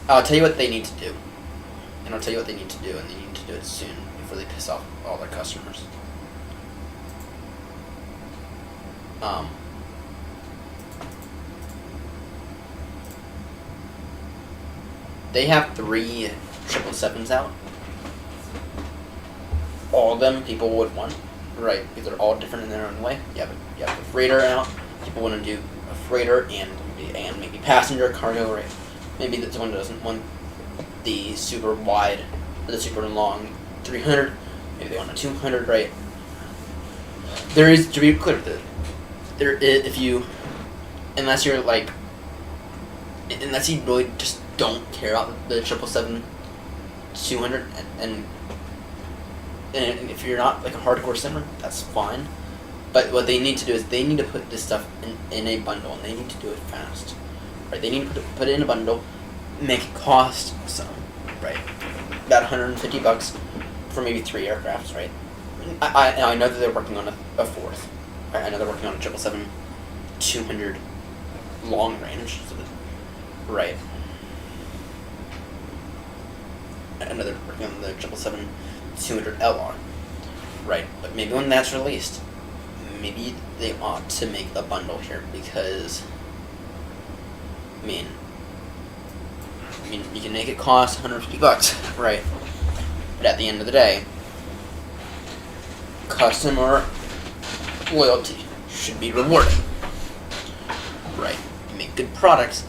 I'll tell you what they need to do. And I'll tell you what they need to do, and they need to do it soon before they piss off all their customers. They have 3 777s out. All of them people would want, right? Because they're all different in their own way. You have a freighter out. People want to do a freighter and maybe passenger cargo, right? Maybe this one doesn't want the super wide, the super long 300. Maybe they want a 200, right? There is, to be clear, there is, if you, unless you're like, unless you really just don't care about the 777-200, and if you're not like a hardcore simmer, that's fine. But what they need to do is they need to put this stuff in a bundle, and they need to do it fast. Right? They need to put it in a bundle, make it cost some, right? About $150 for maybe 3 aircrafts, right? I know that they're working on a fourth. Right? I know they're working on a 777-200 long range, so right? I know they're working on the 777-200LR, right? But maybe when that's released, maybe they ought to make a bundle here because, I mean, you can make it cost $150, right? But at the end of the day, customer loyalty should be rewarded, right? You make good products,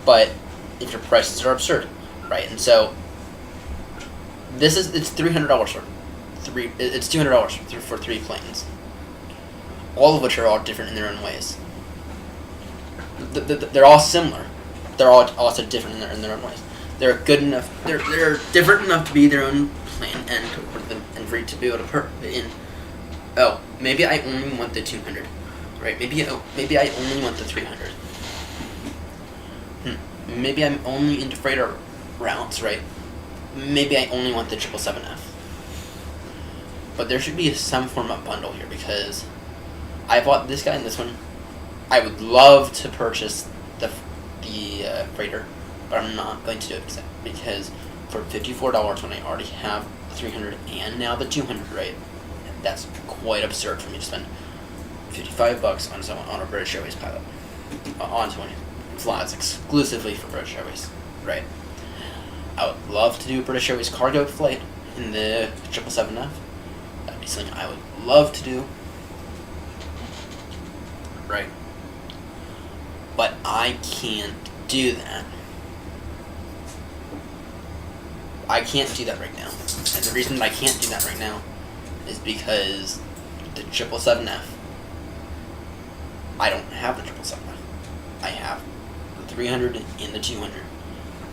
but if your prices are absurd, right? And so it's $300 for it's $200 for 3 planes, all of which are all different in their own ways. They're all similar. They're all also different in their own ways. They're good enough. They're different enough to be their own plane and for it to be able to put in. Oh, maybe I only want the 200, right? Maybe I only want the 300. Maybe I'm only into freighter routes, right? Maybe I only want the 777F. But there should be some form of bundle here because I bought this guy and this one. I would love to purchase the freighter, but I'm not going to do it because for $54 when I already have the 300 and now the 200, right? That's quite absurd for me to spend $55 on someone on a British Airways pilot on 20 flies exclusively for British Airways, right? I would love to do a British Airways cargo flight in the 777F. That'd be something I would love to do, right? But I can't do that. I can't do that right now. And the reason that I can't do that right now is because the 777F I don't have the 777. I have the 300 and the 200,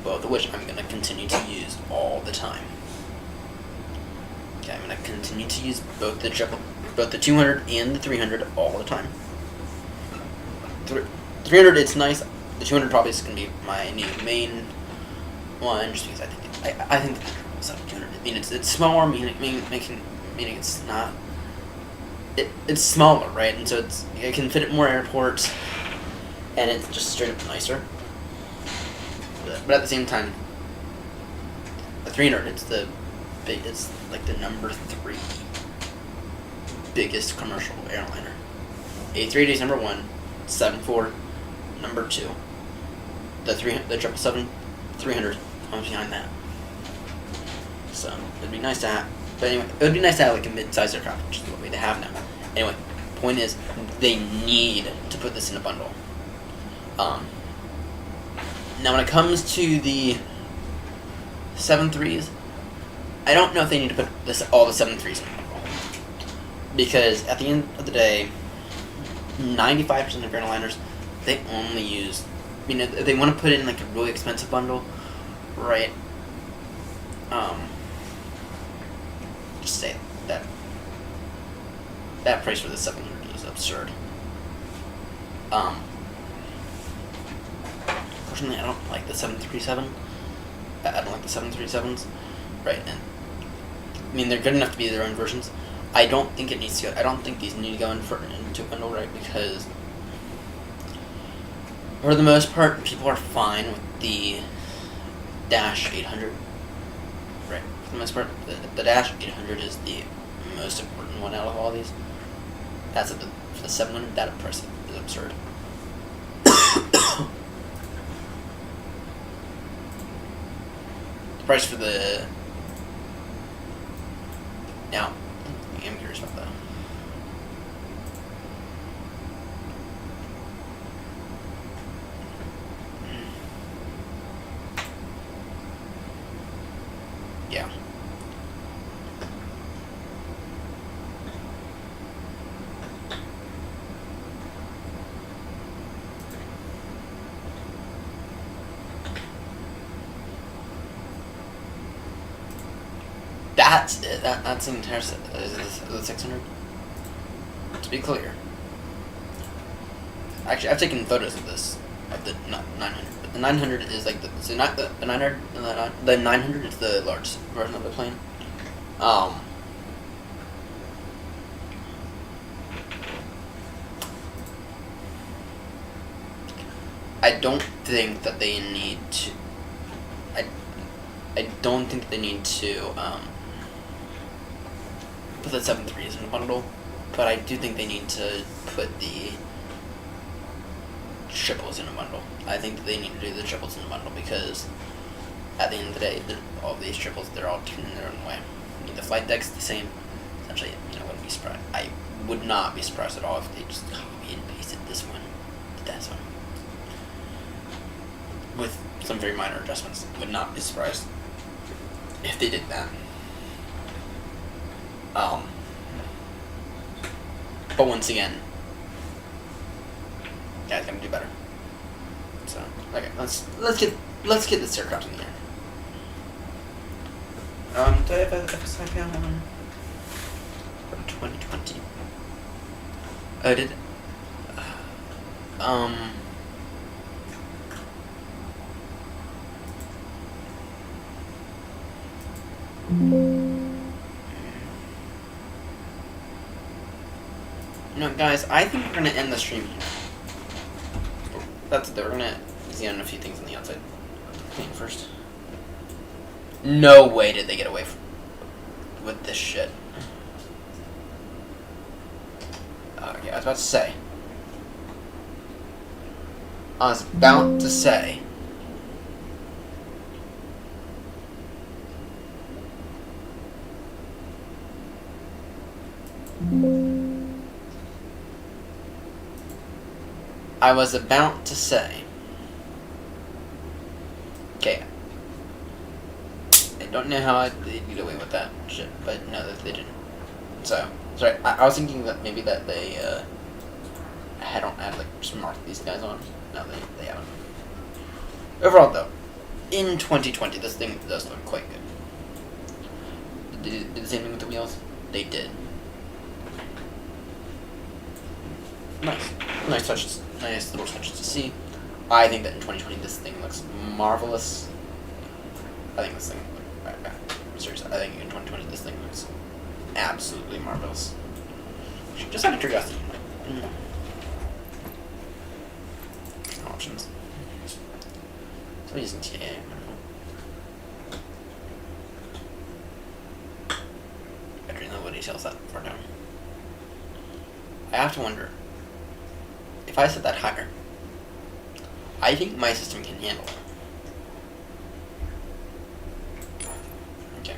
both of which I'm going to continue to use all the time. Okay, I'm going to continue to use both the 200 and the 300 all the time. 300, it's nice. The 200 probably is going to be my new main one, just because I think the 200. I mean, it's smaller, meaning it's not. It's smaller, right? And so it can fit at more airports, and it's just straight up nicer. But at the same time, the 300, it's like the number 3 biggest commercial airliner. A380 is number 1, 74 number 2. The 777 300 comes behind that. So it'd be nice to have. But anyway, it would be nice to have like a mid-sized aircraft, which is what we have now. Anyway, point is, they need to put this in a bundle. Now when it comes to the 7.3s, I don't know if they need to put all the 7.3s in a bundle. Because at the end of the day, 95% of airliners, they only use, if they want to put in like a really expensive bundle, right? Just say that price for the 700 is absurd. Personally, I don't like the 737. I don't like the 737s, right? And they're good enough to be their own versions. I don't think it needs to go. I don't think these need to go into a bundle, right? Because for the most part, people are fine with the Dash 800. Right. For the most part, the Dash 800 is the most important one out of all these. That's for the 700. That price is absurd. The price for the now, I'm curious about that. Yeah. That's it. That's the entire set. Is it the 600? To be clear. Actually, I've taken photos of this, of the 900. But the 900 is like so not the 900. The 900 is the largest version of the plane. I don't think that they need to. I don't think they need to put the 7.3s in a bundle, but I do think they need to put the triples in a bundle. I think that they need to do the triples in a bundle because at the end of the day, all of these triples, they're all tuned in their own way. The flight deck's the same. Essentially, wouldn't be surprised. I would not be surprised at all if they just copy and pasted this one to that one with some very minor adjustments. Would not be surprised if they did that. But once again, guys gotta do better. So okay, let's get this aircraft in the air. Do I have a FSI on 2020? Oh, did guys, I think we're gonna end the stream here. That's it. We're gonna examine a few things on the outside. Clean first. No way did they get away with this shit. Okay, I was about to say. I was about to say. Okay. I don't know how they get away with that shit, but no, that they didn't. So, sorry, I was thinking that maybe that they I don't have like just mark these guys on. No, they haven't. Overall, though, in 2020, this thing does look quite good. Did the same thing with the wheels? They did. Nice touches. Nice little touches to see. I think that in 2020, this thing looks marvelous. I think this thing. Seriously, I think in 2020, this thing looks absolutely marvelous. Just out of curiosity. Options. So using TA. I don't know what he sells that for down. I have to wonder if I set that higher. I think my system can handle it. Okay.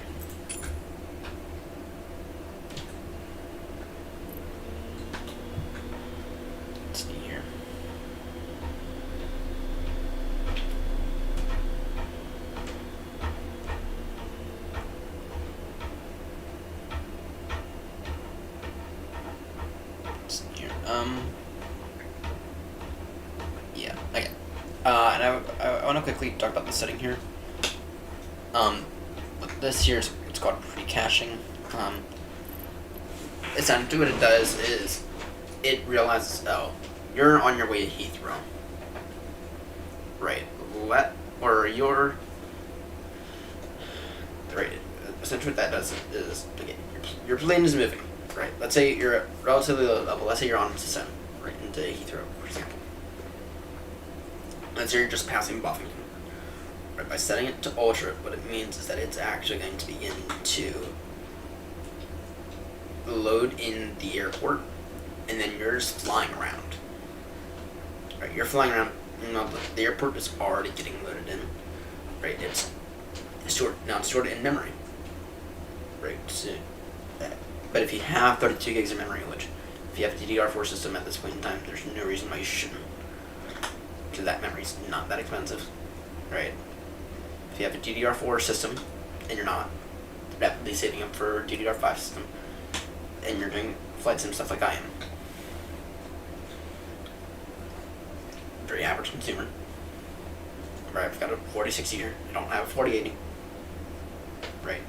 Let's see here. Yeah, okay. And I want to quickly talk about the setting here. This here is it's called pre-caching. Essentially what it does is it realizes, oh, you're on your way to Heathrow. Right. Right. Essentially what that does is, again, your plane is moving. Right. Let's say you're at relatively low level. Let's say you're on to right into Heathrow, for example. Let's say you're just passing Buffington. Right. By setting it to ultra, what it means is that it's actually going to begin to load in the airport, and then you're just flying around. Right. You're flying around. The airport is already getting loaded in. Right. It's stored in memory. Right. So, but if you have 32 gigs of memory, which if you have a DDR4 system at this point in time, there's no reason why you shouldn't. Because that memory's not that expensive, right? If you have a DDR4 system and you're not rapidly saving up for a DDR5 system, and you're doing flight sim stuff like I am, very average consumer. Right, I've got a 4060 here. I don't have a 4080. Right.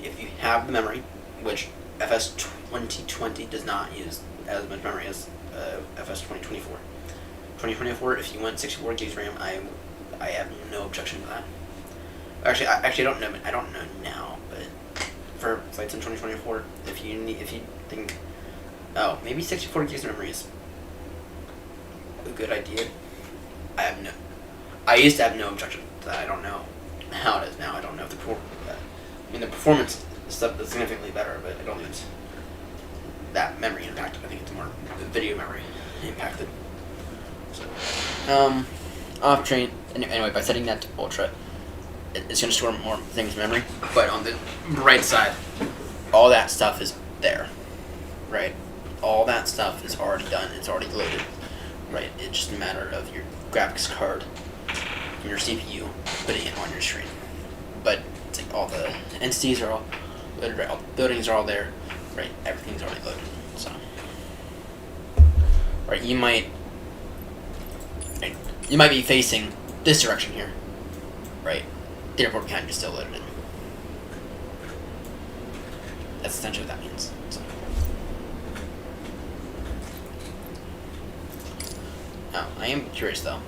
If you have the memory, which FS 2020 does not use as much memory as FS 2024. 2024, if you want 64 gigs RAM, I have no objection to that. Actually, I don't know. I don't know now, but for flights in 2024, if you think, oh, maybe 64 gigs of memory is a good idea. I used to have no objection to that. I don't know how it is now. I don't know if the performance is significantly better, but I don't think it's that memory impacted. I think it's more video memory impacted. So, off train. Anyway, by setting that to ultra, it's going to store more things in memory. But on the right side, all that stuff is there, right? All that stuff is already done. It's already loaded, right? It's just a matter of your graphics card and your CPU putting it on your screen. But it's like all the entities are all loaded, right? All the buildings are all there, right? Everything's already loaded. So, right, you might be facing this direction here, right? The airport behind you still loaded in. That's essentially what that means. So. Now, I am curious though.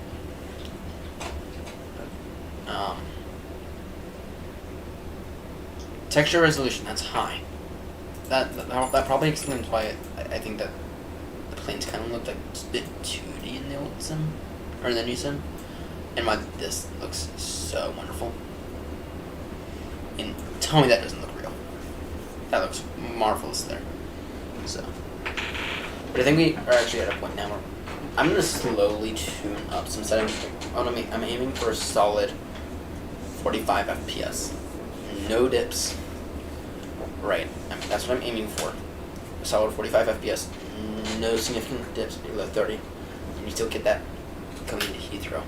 Texture resolution, that's high. That probably explains why I think that the planes kind of looked like a bit 2D in the old sim, or in the new sim, and why this looks so wonderful. And tell me that doesn't look real. That looks marvelous there. So, but I think we are actually at a point now where I'm gonna slowly tune up some settings. I'm aiming for a solid 45 FPS, no dips. Right, that's what I'm aiming for. A solid 45 FPS, no significant dips below 30, and you still get that going into Heathrow.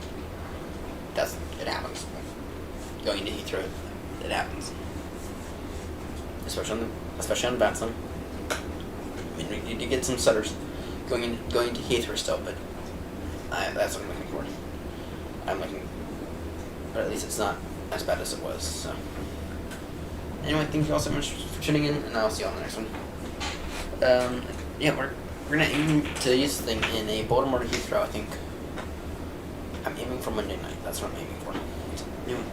It happens. Going into Heathrow, it happens. Especially on the Batson. I mean, we need to get some setters going to Heathrow still, but that's what I'm looking for. But at least it's not as bad as it was. So anyway, thank you all so much for tuning in, and I'll see you on the next one. Yeah, we're gonna aim to use this thing in a Baltimore to Heathrow. I think I'm aiming for Monday night. That's what I'm aiming for. So, anyway.